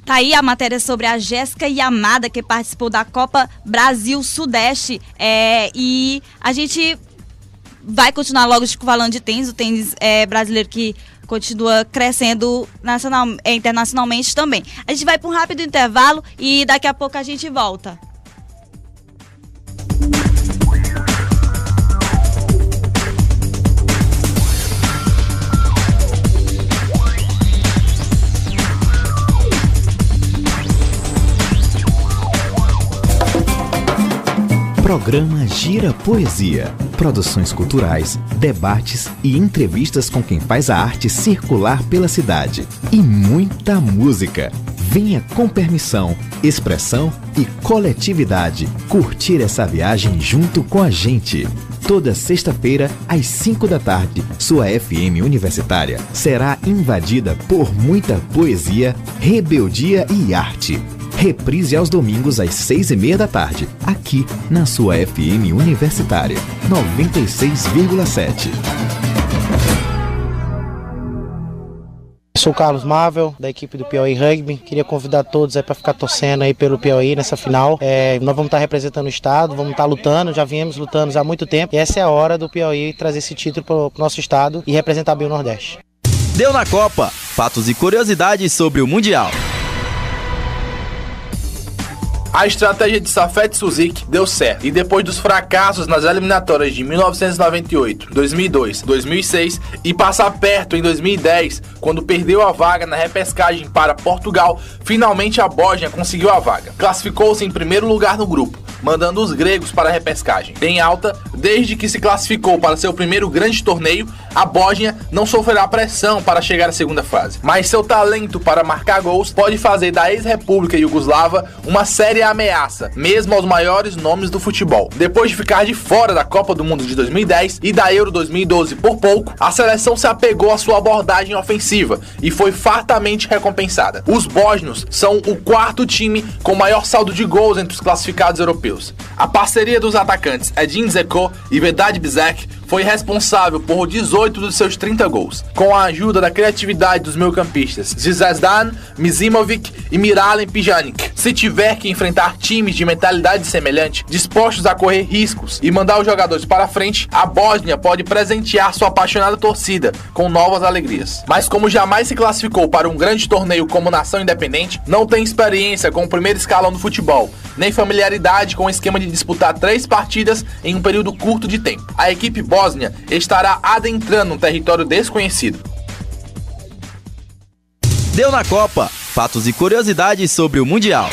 O: Tá aí a matéria sobre a Jéssica Yamada, que participou da Copa Brasil Sudeste. E a gente vai continuar logo falando de tênis, o tênis brasileiro que continua crescendo internacionalmente também. A gente vai para um rápido intervalo e daqui a pouco a gente volta.
A: Programa Gira Poesia. Produções culturais, debates e entrevistas com quem faz a arte circular pela cidade. E muita música. Venha com permissão, expressão e coletividade curtir essa viagem junto com a gente. Toda sexta-feira, às 5 da tarde, sua FM universitária será invadida por muita poesia, rebeldia e arte. Reprise aos domingos às 6h30 da tarde, aqui na sua FM Universitária 96,7.
H: Sou o Carlos Marvel, da equipe do Piauí Rugby. Queria convidar todos para ficar torcendo aí pelo Piauí nessa final. Nós vamos estar representando o estado, vamos estar lutando, já viemos lutando há muito tempo. E essa é a hora do Piauí trazer esse título para o nosso estado e representar bem o Nordeste.
Q: Deu na Copa, fatos e curiosidades sobre o Mundial.
I: A estratégia de Safet Suzuki deu certo e depois dos fracassos nas eliminatórias de 1998, 2002, 2006 e passar perto em 2010, quando perdeu a vaga na repescagem para Portugal, finalmente a Bósnia conseguiu a vaga. Classificou-se em primeiro lugar no grupo, mandando os gregos para a repescagem. Bem alta, desde que se classificou para seu primeiro grande torneio, a Bósnia não sofrerá pressão para chegar à segunda fase. Mas seu talento para marcar gols pode fazer da ex-república iugoslava uma séria ameaça, mesmo aos maiores nomes do futebol. Depois de ficar de fora da Copa do Mundo de 2010 e da Euro 2012 por pouco, a seleção se apegou à sua abordagem ofensiva e foi fartamente recompensada. Os bósnios são o quarto time com maior saldo de gols entre os classificados europeus. A parceria dos atacantes Edin Dzeko e Vedad Bizek foi responsável por 18 dos seus 30 gols, com a ajuda da criatividade dos meio-campistas Zvezdan, Mizimovic e Miralem Pjanic. Se tiver que enfrentar times de mentalidade semelhante, dispostos a correr riscos e mandar os jogadores para frente, a Bósnia pode presentear sua apaixonada torcida com novas alegrias. Mas como jamais se classificou para um grande torneio como nação independente, não tem experiência com o primeiro escalão do futebol, nem familiaridade com o esquema de disputar 3 partidas em um período curto de tempo. A equipe bósnia estará adentrando um território desconhecido.
Q: Deu na Copa, fatos e curiosidades sobre o Mundial.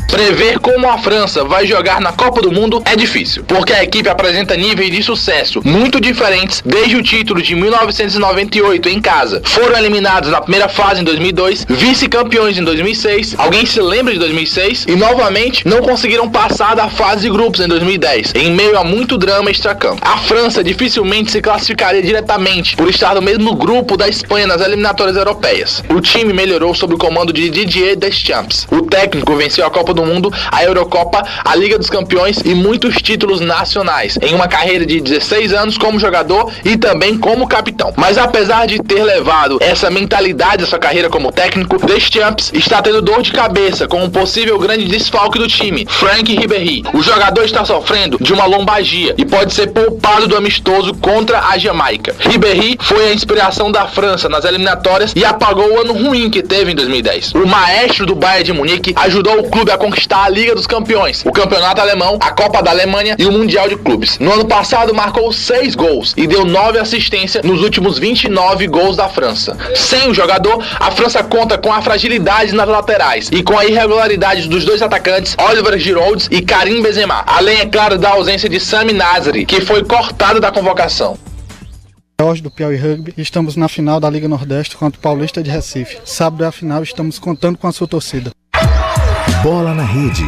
I: Prever como a França vai jogar na Copa do Mundo é difícil, porque a equipe apresenta níveis de sucesso muito diferentes desde o título de 1998 em casa. Foram eliminados na primeira fase em 2002, vice-campeões em 2006, alguém se lembra de 2006? E novamente não conseguiram passar da fase de grupos em 2010, em meio a muito drama extracampo. A França dificilmente se classificaria diretamente por estar no mesmo grupo da Espanha nas eliminatórias europeias. O time melhorou sob o comando de Didier Deschamps. O técnico venceu a Copa do Mundo, a Eurocopa, a Liga dos Campeões e muitos títulos nacionais, em uma carreira de 16 anos como jogador e também como capitão. Mas apesar de ter levado essa mentalidade à sua carreira como técnico, Deschamps está tendo dor de cabeça com um possível grande desfalque do time, Franck Ribéry. O jogador está sofrendo de uma lombalgia e pode ser poupado do amistoso contra a Jamaica. Ribéry foi a inspiração da França nas eliminatórias e apagou o ano ruim que teve em 2010. O maestro do Bayern de Munique ajudou o clube a conquistar a Liga dos Campeões, o Campeonato Alemão, a Copa da Alemanha e o Mundial de Clubes. No ano passado marcou 6 gols e deu 9 assistências nos últimos 29 gols da França. Sem o jogador, a França conta com a fragilidade nas laterais e com a irregularidade dos 2 atacantes, Oliver Giroud e Karim Benzema. Além, é claro, da ausência de Sami Nasri, que foi cortado da convocação.
J: Hoje do Piauí Rugby, estamos na final da Liga Nordeste contra o Paulista de Recife. Sábado é a final, estamos contando com a sua torcida.
A: Bola na Rede.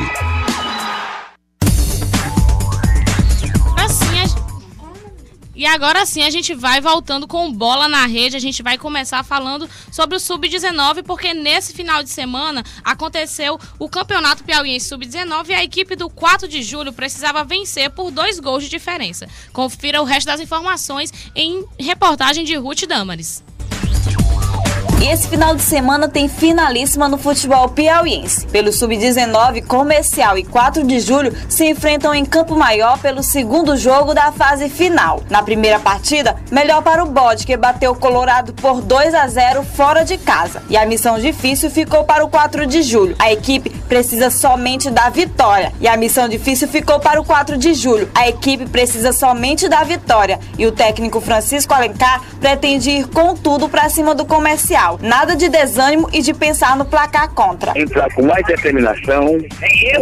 N: E agora sim a gente vai voltando com Bola na Rede. A gente vai começar falando sobre o Sub-19, porque nesse final de semana aconteceu o Campeonato Piauiense Sub-19 e a equipe do 4 de julho precisava vencer por 2 gols de diferença. Confira o resto das informações em reportagem de Ruth Damares.
O: E esse final de semana tem finalíssima no futebol piauiense. Pelo Sub-19, Comercial e 4 de julho se enfrentam em Campo Maior pelo segundo jogo da fase final. Na primeira partida, melhor para o Bode, que bateu o Colorado por 2-0 fora de casa. E a missão difícil ficou para o 4 de julho. A equipe precisa somente da vitória. E a missão difícil ficou para o 4 de julho. A equipe precisa somente da vitória. E o técnico Francisco Alencar pretende ir com tudo para cima do Comercial. Nada de desânimo e de pensar no placar contra.
T: Entrar com mais determinação,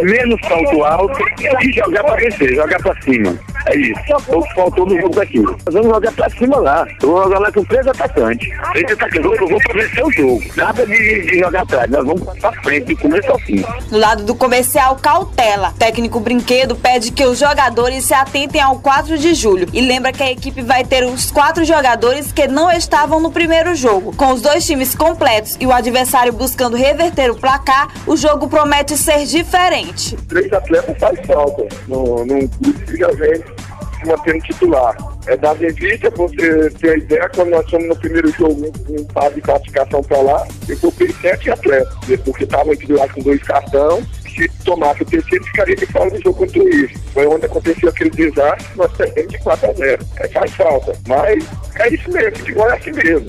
T: menos salto alto e jogar para vencer, jogar para cima. É isso. O que faltou no jogo daqui. Nós vamos jogar pra cima lá. Eu vou jogar lá com 3 atacantes. 3 atacantes, eu vou pra vencer o jogo. Nada de jogar atrás. Nós vamos pra frente, do começo ao fim.
L: Do lado do comercial, cautela. Técnico Brinquedo pede que os jogadores se atentem ao 4 de julho e lembra que a equipe vai ter os 4 jogadores que não estavam no primeiro jogo. Com os 2 times completos e o adversário buscando reverter o placar, o jogo promete ser diferente.
T: 3 atletas faz falta num grupo que já vem se mantendo titular. É da revista, você ter a ideia, quando nós fomos no primeiro jogo, um par de classificação para lá, eu coloquei 7 atletas, porque estavam titular com 2 cartões. Se tomasse o terceiro, ficaria de fora do jogo contra o Rio. Foi onde aconteceu aquele desastre, nós perdemos de 4-0. Faz falta, mas é isso mesmo, futebol é assim mesmo.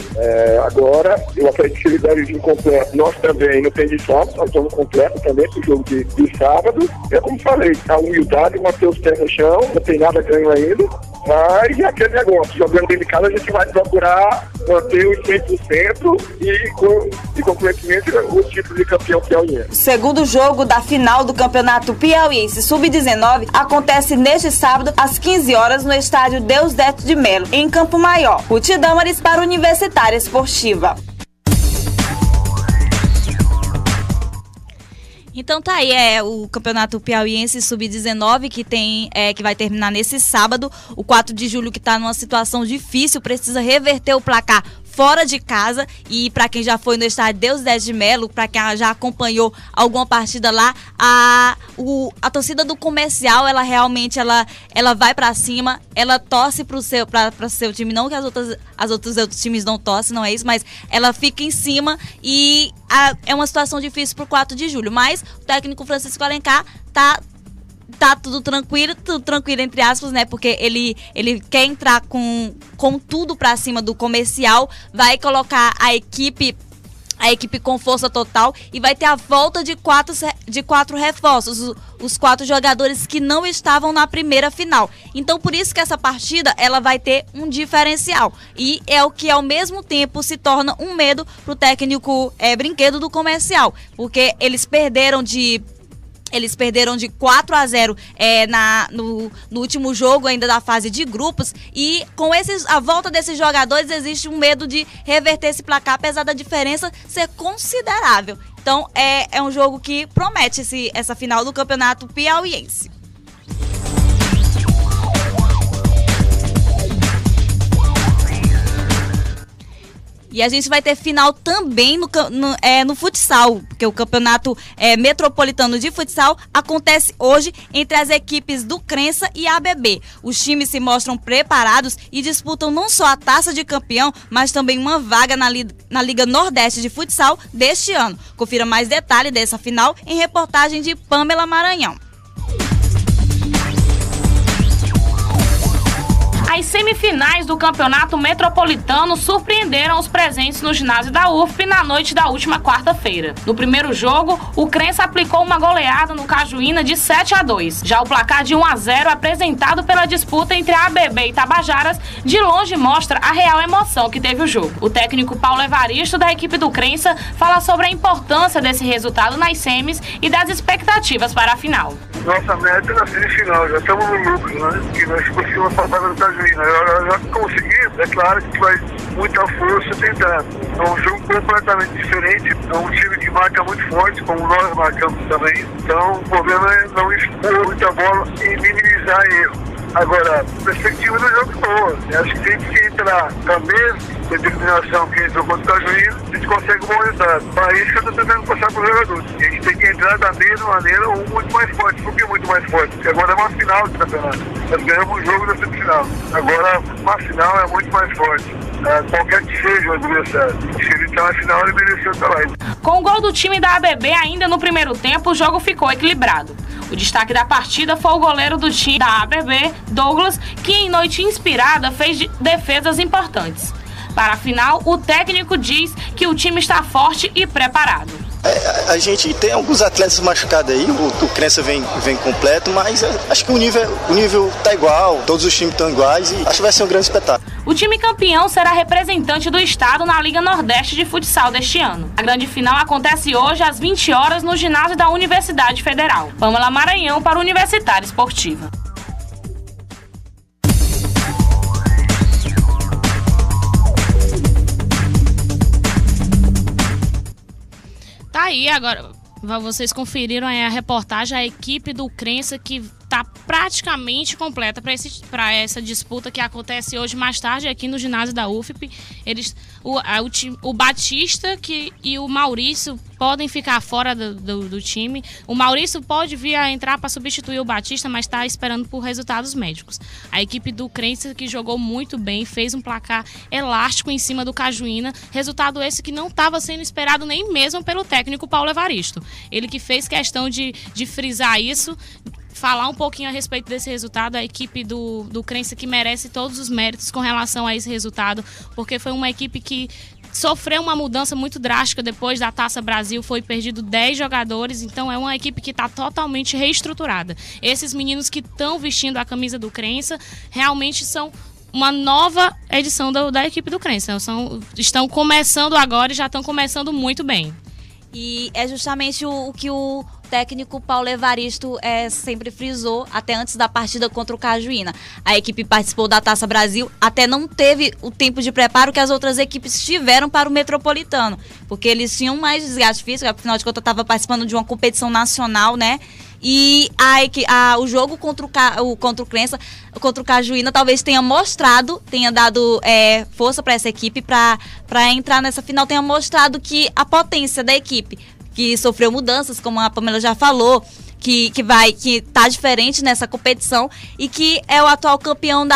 T: Agora, eu acredito que ele deve vir completo. Nós também, não tem de sábado, nós estamos completos também pro jogo de sábado. É como falei, a humildade, manter os pés no chão, não tem nada ganho ainda. Mas é aquele negócio, jogando dentro de casa a gente vai procurar manter os 100% e consequentemente o título de campeão piauiense.
L: O segundo jogo da final do Campeonato Piauiense Sub-19 acontece neste sábado às 15 horas no estádio Deusdete de Melo, em Campo Maior. Ruth Damares para Universitária Esportiva.
O: Então tá aí, o Campeonato Piauiense Sub-19 que vai terminar nesse sábado. O 4 de julho que tá numa situação difícil, precisa reverter o placar fora de casa. E para quem já foi no estádio Deusdete de Melo, para quem já acompanhou alguma partida lá, a torcida do Comercial, ela realmente ela vai para cima, ela torce pro seu time, não que os outros times não torcem, não é isso, mas ela fica em cima e é uma situação difícil pro 4 de julho, mas o técnico Francisco Alencar tá tudo tranquilo entre aspas, né? Porque ele quer entrar com tudo pra cima do Comercial, vai colocar a equipe com força total e vai ter a volta de quatro reforços, os 4 jogadores que não estavam na primeira final. Então, por isso que essa partida ela vai ter um diferencial. E é o que, ao mesmo tempo, se torna um medo pro técnico Brinquedo do Comercial. Porque eles perderam de 4-0 no último jogo ainda da fase de grupos, e com a volta desses jogadores existe um medo de reverter esse placar, apesar da diferença ser considerável. Então é um jogo que promete essa final do Campeonato Piauiense. E a gente vai ter final também no futsal, porque o Campeonato Metropolitano de Futsal acontece hoje entre as equipes do Crença e a ABB. Os times se mostram preparados e disputam não só a taça de campeão, mas também uma vaga na Liga Nordeste de Futsal deste ano. Confira mais detalhes dessa final em reportagem de Pamela Maranhão.
N: As semifinais do Campeonato Metropolitano surpreenderam os presentes no ginásio da UFP na noite da última quarta-feira. No primeiro jogo, o Crença aplicou uma goleada no Cajuína de 7-2. Já o placar de 1-0 apresentado pela disputa entre a ABB e Tabajaras, de longe mostra a real emoção que teve o jogo. O técnico Paulo Evaristo, da equipe do Crença, fala sobre a importância desse resultado nas semis e das expectativas para a final.
M: Nossa meta é na semifinal, já estamos no lucro, né? Que nós conseguimos passar no Cajuína. Já conseguimos, é claro que vai muita força tentar. É um jogo completamente diferente, é um time que marca muito forte, como nós marcamos também. Então o problema é não expor muita bola e minimizar erro. Agora, a perspectiva do jogo é boa. Eu acho que tem que entrar com a mesma determinação que entrou contra o Cajuína, a gente consegue um bom resultado. Para isso que eu estou tentando passar para os jogadores. A gente tem que entrar da mesma maneira ou muito mais forte. Por que muito mais forte? Porque agora é uma final de campeonato. Nós ganhamos um jogo da semifinal. Agora, uma final é muito mais forte. Qualquer que seja o adversário. Se ele está na final, ele mereceu estar lá.
N: Com o gol do time da ABB ainda no primeiro tempo, o jogo ficou equilibrado. O destaque da partida foi o goleiro do time da ABB, Douglas, que em noite inspirada fez defesas importantes. Para a final, o técnico diz que o time está forte e preparado.
P: A gente tem alguns atletas machucados aí, o Crença vem completo, mas acho que o nível tá igual, todos os times estão iguais e acho que vai ser um grande espetáculo.
N: O time campeão será representante do estado na Liga Nordeste de Futsal deste ano. A grande final acontece hoje às 20 horas no ginásio da Universidade Federal. Pamela Maranhão para a Universitária Esportiva. aí agora, vocês conferiram aí a reportagem, a equipe do Crença que está praticamente completa para essa disputa que acontece hoje mais tarde aqui no ginásio da UFP. O Batista e o Maurício podem ficar fora do time. O Maurício pode vir a entrar para substituir o Batista, mas está esperando por resultados médicos. A equipe do Crença que jogou muito bem, fez um placar elástico em cima do Cajuína, resultado esse que não estava sendo esperado nem mesmo pelo técnico Paulo Evaristo. Ele que fez questão de frisar isso, falar um pouquinho a respeito desse resultado. A equipe do Crença que merece todos os méritos com relação a esse resultado, porque foi uma equipe que sofreu uma mudança muito drástica depois da Taça Brasil, foi perdido 10 jogadores, então é uma equipe que está totalmente reestruturada. Esses meninos que estão vestindo a camisa do Crença realmente são uma nova edição da equipe do Crença. Estão começando agora e já estão começando muito bem.
O: E é justamente o que o técnico Paulo Evaristo sempre frisou, até antes da partida contra o Cajuína. A equipe participou da Taça Brasil, até não teve o tempo de preparo que as outras equipes tiveram para o Metropolitano, porque eles tinham mais desgaste físico, afinal de contas estava participando de uma competição nacional, né? E o jogo contra o Crença, contra o Cajuína, talvez tenha dado força para essa equipe para entrar nessa final, tenha mostrado que a potência da equipe, que sofreu mudanças, como a Pamela já falou, que tá diferente nessa competição e que é o atual campeão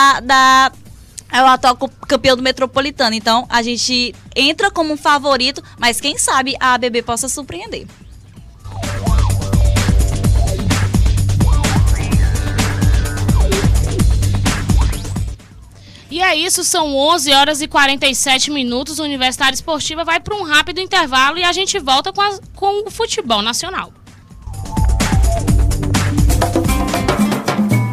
O: é o atual campeão do Metropolitano. Então, a gente entra como um favorito, mas quem sabe a ABB possa surpreender.
N: E é isso, são 11 horas e 47 minutos. O Universitário Esportiva vai para um rápido intervalo e a gente volta com o futebol nacional.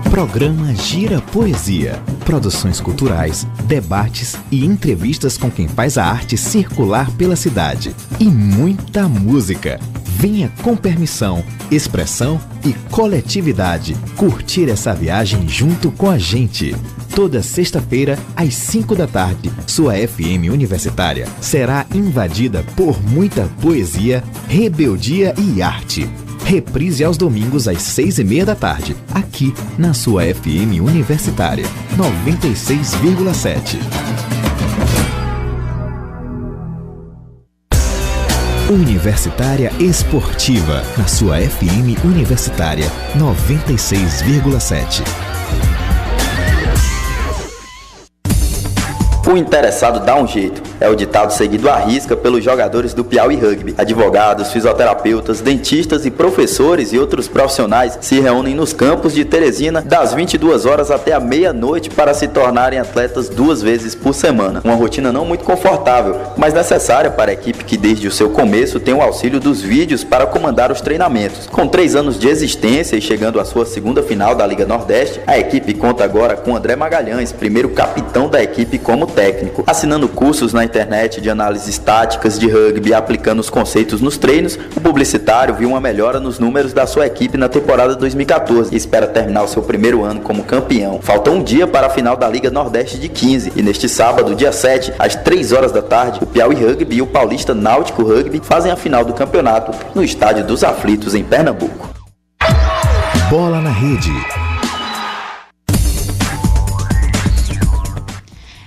A: Programa Gira Poesia. Produções culturais, debates e entrevistas com quem faz a arte circular pela cidade. E muita música. Venha com permissão, expressão e coletividade curtir essa viagem junto com a gente. Toda sexta-feira, às 5 da tarde, sua FM Universitária será invadida por muita poesia, rebeldia e arte. Reprise aos domingos às 6:30 da tarde, aqui na sua FM Universitária, 96,7. Universitária Esportiva, na sua FM Universitária, 96,7.
Q: O interessado dá um jeito. É o ditado seguido à risca pelos jogadores do Piauí Rugby. Advogados, fisioterapeutas, dentistas e professores e outros profissionais se reúnem nos campos de Teresina das 22 horas até a meia-noite para se tornarem atletas 2 vezes por semana. Uma rotina não muito confortável, mas necessária para a equipe que desde o seu começo tem o auxílio dos vídeos para comandar os treinamentos. Com 3 anos de existência e chegando à sua segunda final da Liga Nordeste, a equipe conta agora com André Magalhães, primeiro capitão da equipe como técnico. Assinando cursos na internet de análises táticas de rugby e aplicando os conceitos nos treinos, o publicitário viu uma melhora nos números da sua equipe na temporada 2014 e espera terminar o seu primeiro ano como campeão. Falta um dia para a final da Liga Nordeste de 15 e neste sábado, dia 7, às 3 horas da tarde, o Piauí Rugby e o Paulista Náutico Rugby fazem a final do campeonato no Estádio dos Aflitos, em Pernambuco.
A: Bola na Rede.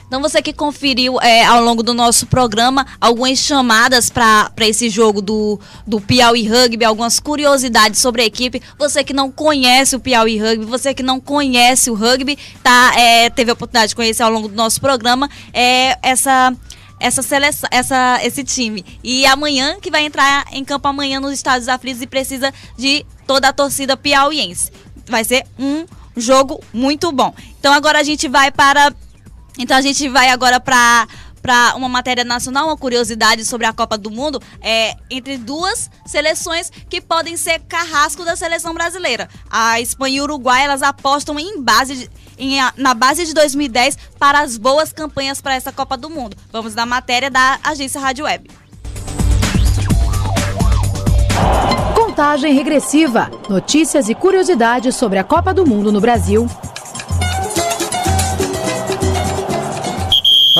O: Então você que conferiu ao longo do nosso programa algumas chamadas para esse jogo do Piauí Rugby, algumas curiosidades sobre a equipe. Você que não conhece o Piauí Rugby, você que não conhece o rugby, teve a oportunidade de conhecer ao longo do nosso programa esse time. E amanhã, que vai entrar em campo amanhã nos Estádios Aflitos e precisa de toda a torcida piauiense. Vai ser um jogo muito bom. Então agora a gente vai agora para uma matéria nacional, uma curiosidade sobre a Copa do Mundo, entre 2 seleções que podem ser carrasco da seleção brasileira. A Espanha e o Uruguai, elas apostam na base de 2010 para as boas campanhas para essa Copa do Mundo. Vamos na matéria da agência Rádio Web.
C: Contagem regressiva. Notícias e curiosidades sobre a Copa do Mundo no Brasil.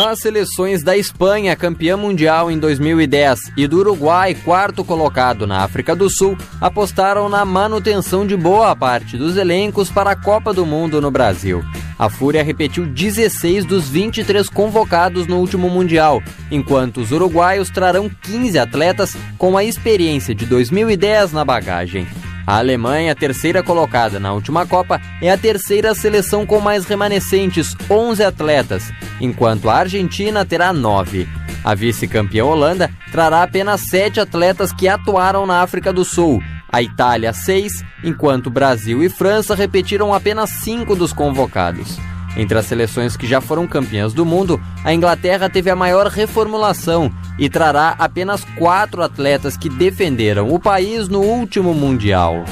B: As seleções da Espanha, campeã mundial em 2010, e do Uruguai, quarto colocado na África do Sul, apostaram na manutenção de boa parte dos elencos para a Copa do Mundo no Brasil. A Fúria repetiu 16 dos 23 convocados no último Mundial, enquanto os uruguaios trarão 15 atletas com a experiência de 2010 na bagagem. A Alemanha, terceira colocada na última Copa, é a terceira seleção com mais remanescentes, 11 atletas, enquanto a Argentina terá 9. A vice-campeã Holanda trará apenas 7 atletas que atuaram na África do Sul. A Itália, 6, enquanto Brasil e França repetiram apenas 5 dos convocados. Entre as seleções que já foram campeãs do mundo, a Inglaterra teve a maior reformulação e trará apenas 4 atletas que defenderam o país no último Mundial.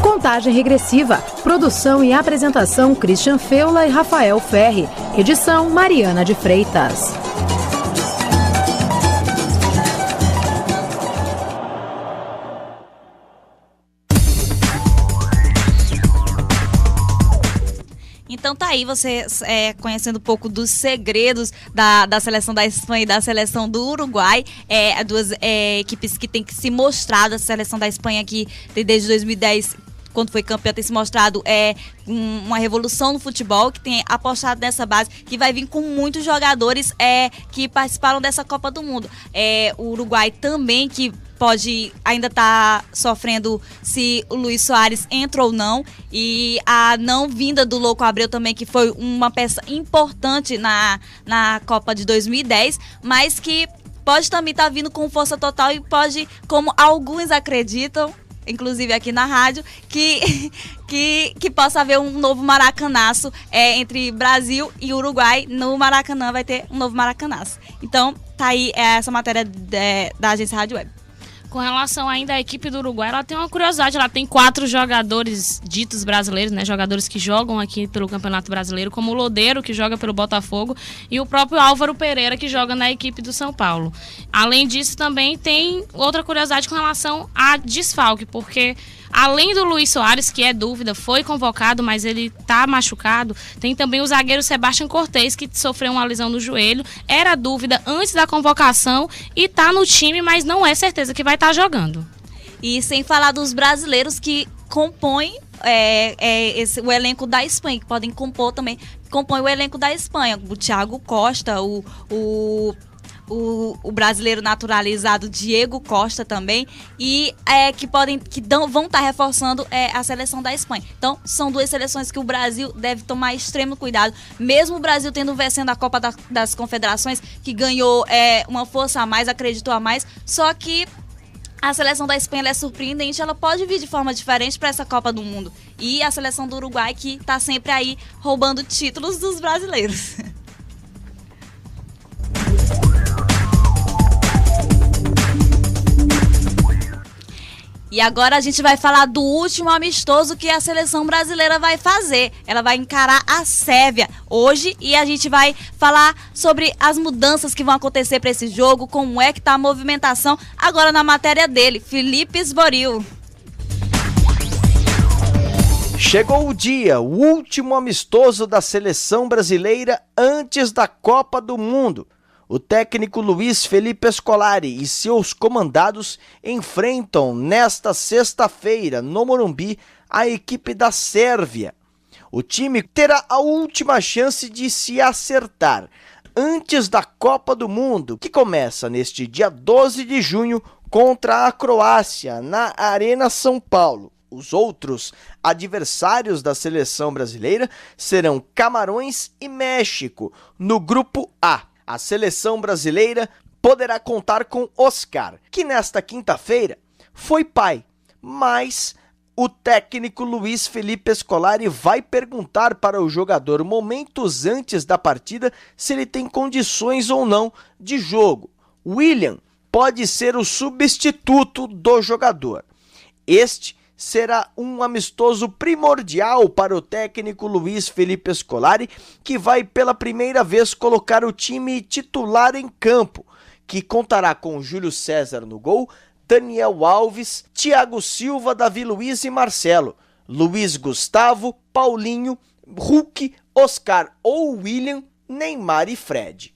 C: Contagem regressiva. Produção e apresentação Christian Feula e Rafael Ferri. Edição Mariana de Freitas.
O: Então tá aí você conhecendo um pouco dos segredos da seleção da Espanha e da seleção do Uruguai, duas equipes que tem que se mostrar. A seleção da Espanha que desde 2010, quando foi campeã, tem se mostrado uma revolução no futebol, que tem apostado nessa base, que vai vir com muitos jogadores que participaram dessa Copa do Mundo. O Uruguai também, que pode ainda estar sofrendo se o Luis Soares entra ou não, e a não vinda do Louco Abreu também, que foi uma peça importante na Copa de 2010, mas que pode também estar vindo com força total e pode, como alguns acreditam, inclusive aqui na rádio, que possa haver um novo maracanaço entre Brasil e Uruguai. No Maracanã vai ter um novo maracanaço. Então, tá aí essa matéria da agência Rádio Web.
N: Com relação ainda à equipe do Uruguai, ela tem uma curiosidade, ela tem 4 jogadores ditos brasileiros, né, jogadores que jogam aqui pelo Campeonato Brasileiro, como o Lodeiro, que joga pelo Botafogo, e o próprio Álvaro Pereira, que joga na equipe do São Paulo. Além disso, também tem outra curiosidade com relação a desfalque, porque além do Luis Soares, que é dúvida, foi convocado, mas ele tá machucado, tem também o zagueiro Sebastián Cortés, que sofreu uma lesão no joelho, era dúvida antes da convocação e tá no time, mas não é certeza que vai estar jogando.
O: E sem falar dos brasileiros que compõem o elenco da Espanha, que podem compor também, compõem o elenco da Espanha, o Thiago Costa, o brasileiro naturalizado Diego Costa também, e vão estar reforçando a seleção da Espanha. Então, são 2 seleções que o Brasil deve tomar extremo cuidado, mesmo o Brasil vencendo a Copa das Confederações, que ganhou uma força a mais, acreditou a mais, só que a seleção da Espanha é surpreendente, ela pode vir de forma diferente para essa Copa do Mundo. E a seleção do Uruguai, que está sempre aí roubando títulos dos brasileiros. E agora a gente vai falar do último amistoso que a seleção brasileira vai fazer. Ela vai encarar a Sérvia hoje e a gente vai falar sobre as mudanças que vão acontecer para esse jogo, como é que tá a movimentação, agora na matéria dele, Felipe Esboril.
R: Chegou o dia, o último amistoso da seleção brasileira antes da Copa do Mundo. O técnico Luiz Felipe Scolari e seus comandados enfrentam nesta sexta-feira, no Morumbi, a equipe da Sérvia. O time terá a última chance de se acertar antes da Copa do Mundo, que começa neste dia 12 de junho contra a Croácia, na Arena São Paulo. Os outros adversários da seleção brasileira serão Camarões e México, no Grupo A. A seleção brasileira poderá contar com Oscar, que nesta quinta-feira foi pai, mas o técnico Luiz Felipe Scolari vai perguntar para o jogador momentos antes da partida se ele tem condições ou não de jogo. William pode ser o substituto do jogador. Este será um amistoso primordial para o técnico Luiz Felipe Scolari, que vai pela primeira vez colocar o time titular em campo, que contará com Júlio César no gol, Daniel Alves, Thiago Silva, Davi Luiz e Marcelo, Luiz Gustavo, Paulinho, Hulk, Oscar ou William Neymar e Fred.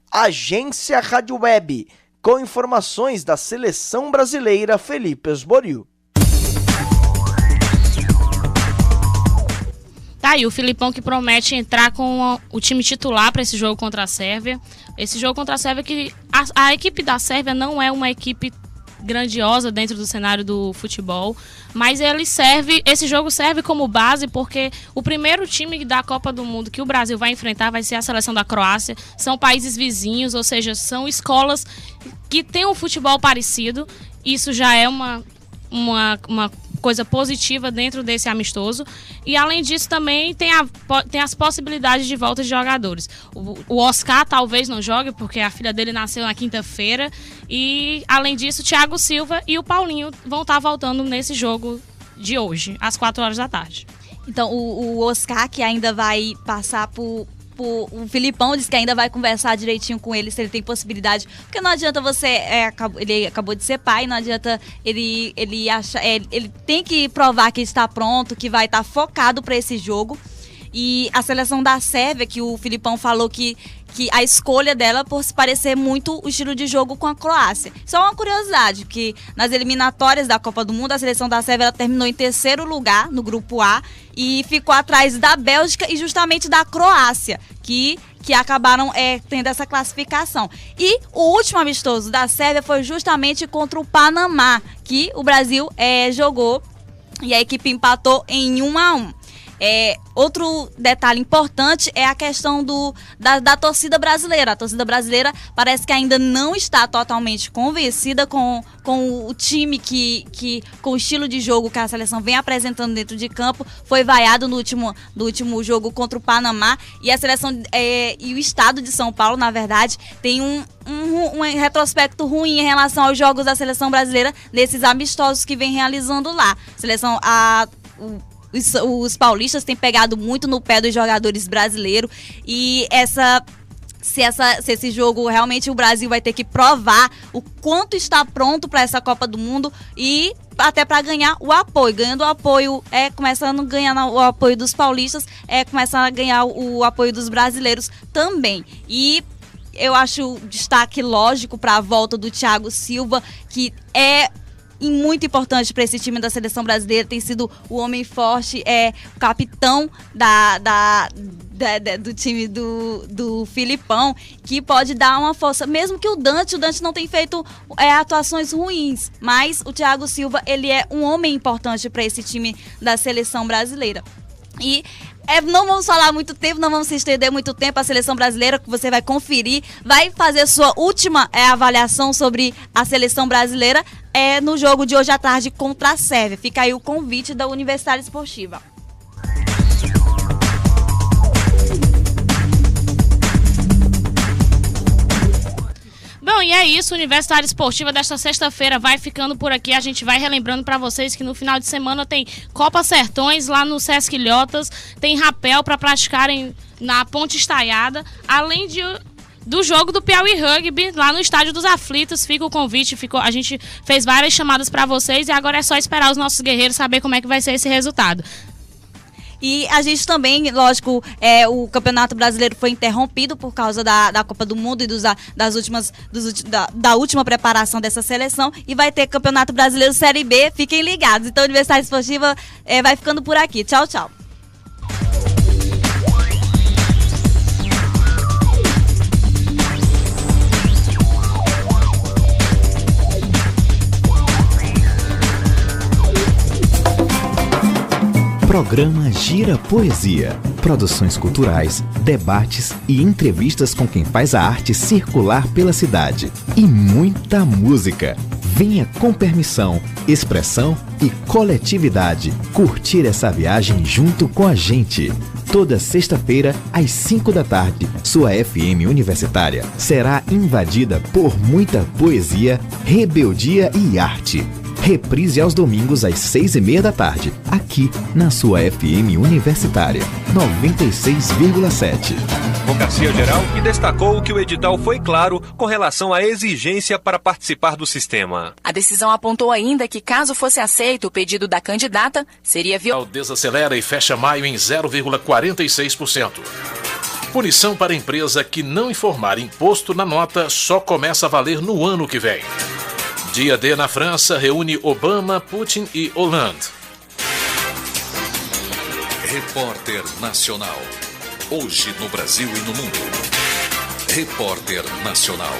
R: Agência Rádio Web, com informações da Seleção Brasileira, Felipe Esboril.
N: Tá aí, o Filipão que promete entrar com o time titular para esse jogo contra a Sérvia. Esse jogo contra a Sérvia, que a equipe da Sérvia não é uma equipe grandiosa dentro do cenário do futebol, mas esse jogo serve como base porque o primeiro time da Copa do Mundo que o Brasil vai enfrentar vai ser a seleção da Croácia. São países vizinhos, ou seja, são escolas que têm um futebol parecido. Isso já é uma coisa positiva dentro desse amistoso. E além disso também tem as possibilidades de volta de jogadores. O Oscar talvez não jogue porque a filha dele nasceu na quinta-feira. E além disso, o Thiago Silva e o Paulinho vão estar voltando nesse jogo de hoje, às 4 horas da tarde.
O: Então o Oscar, que ainda vai passar por... O Filipão disse que ainda vai conversar direitinho com ele se ele tem possibilidade, porque não adianta ele acabou de ser pai, não adianta ele tem que provar que está pronto, que vai estar focado para esse jogo. E a seleção da Sérvia, que o Filipão falou que a escolha dela por se parecer muito o estilo de jogo com a Croácia. Só uma curiosidade, que nas eliminatórias da Copa do Mundo, a seleção da Sérvia ela terminou em 3º lugar no grupo A e ficou atrás da Bélgica e justamente da Croácia, que acabaram tendo essa classificação. E o último amistoso da Sérvia foi justamente contra o Panamá, que o Brasil jogou e a equipe empatou em 1-1. Outro detalhe importante é a questão da torcida brasileira. A torcida brasileira parece que ainda não está totalmente convencida com o time com o estilo de jogo que a seleção vem apresentando dentro de campo. Foi vaiado no último jogo contra o Panamá, e a seleção e o estado de São Paulo, na verdade, tem um retrospecto ruim em relação aos jogos da seleção brasileira nesses amistosos que vem realizando lá. Os paulistas têm pegado muito no pé dos jogadores brasileiros, e se esse jogo realmente o Brasil vai ter que provar o quanto está pronto para essa Copa do Mundo e até para ganhar o apoio. Ganhando o apoio, começando a ganhar o apoio dos paulistas, começando a ganhar o apoio dos brasileiros também. E eu acho destaque lógico para a volta do Thiago Silva, que e muito importante para esse time da seleção brasileira, tem sido o homem forte, o capitão do time do Filipão, que pode dar uma força, mesmo que o Dante não tem feito atuações ruins, mas o Thiago Silva, ele é um homem importante para esse time da seleção brasileira. E não vamos falar muito tempo, não vamos se estender muito tempo. A seleção brasileira, que você vai conferir, vai fazer sua última avaliação sobre a seleção brasileira no jogo de hoje à tarde contra a Sérvia. Fica aí o convite da Universidade Esportiva.
N: Bom, e é isso, Universidade Esportiva desta sexta-feira vai ficando por aqui. A gente vai relembrando para vocês que no final de semana tem Copa Sertões lá no Sesc Ilhotas, tem rapel para praticarem na Ponte Estaiada, além do jogo do Piauí Rugby lá no Estádio dos Aflitos. Fica o convite, a gente fez várias chamadas para vocês e agora é só esperar os nossos guerreiros saber como é que vai ser esse resultado.
O: E a gente também, lógico, o Campeonato Brasileiro foi interrompido por causa da Copa do Mundo e da última preparação dessa seleção. E vai ter Campeonato Brasileiro Série B, fiquem ligados. Então a Universidade Esportiva vai ficando por aqui. Tchau, tchau.
A: Programa Gira Poesia. Produções culturais, debates e entrevistas com quem faz a arte circular pela cidade. E muita música. Venha com permissão, expressão e coletividade curtir essa viagem junto com a gente. Toda sexta-feira, às 5 da tarde, sua FM universitária será invadida por muita poesia, rebeldia e arte. Reprise aos domingos às 6:30 da tarde, aqui na sua FM Universitária 96,7.
K: Advocacia Geral e destacou que o edital foi claro com relação à exigência para participar do sistema.
U: A decisão apontou ainda que, caso fosse aceito o pedido da candidata, seria violado.
V: Desacelera e fecha maio em 0,46%.
D: Punição para empresa que não informar imposto na nota só começa a valer no ano que vem. Dia D na França reúne Obama, Putin e Hollande.
V: Repórter Nacional. Hoje no Brasil e no mundo. Repórter Nacional.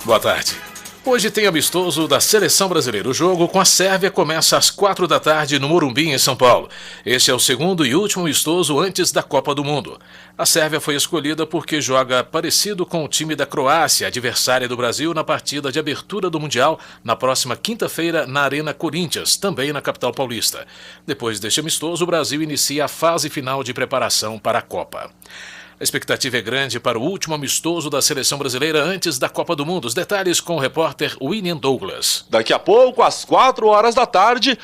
D: Boa tarde. Hoje tem amistoso da Seleção Brasileira. O jogo com a Sérvia começa às 16h no Morumbi, em São Paulo. Este é o segundo e último amistoso antes da Copa do Mundo. A Sérvia foi escolhida porque joga parecido com o time da Croácia, adversária do Brasil, na partida de abertura do Mundial, na próxima quinta-feira, na Arena Corinthians, também na capital paulista. Depois deste amistoso, o Brasil inicia a fase final de preparação para a Copa. A expectativa é grande para o último amistoso da Seleção Brasileira antes da Copa do Mundo. Os detalhes com o repórter William Douglas.
W: Daqui a pouco, às 16h,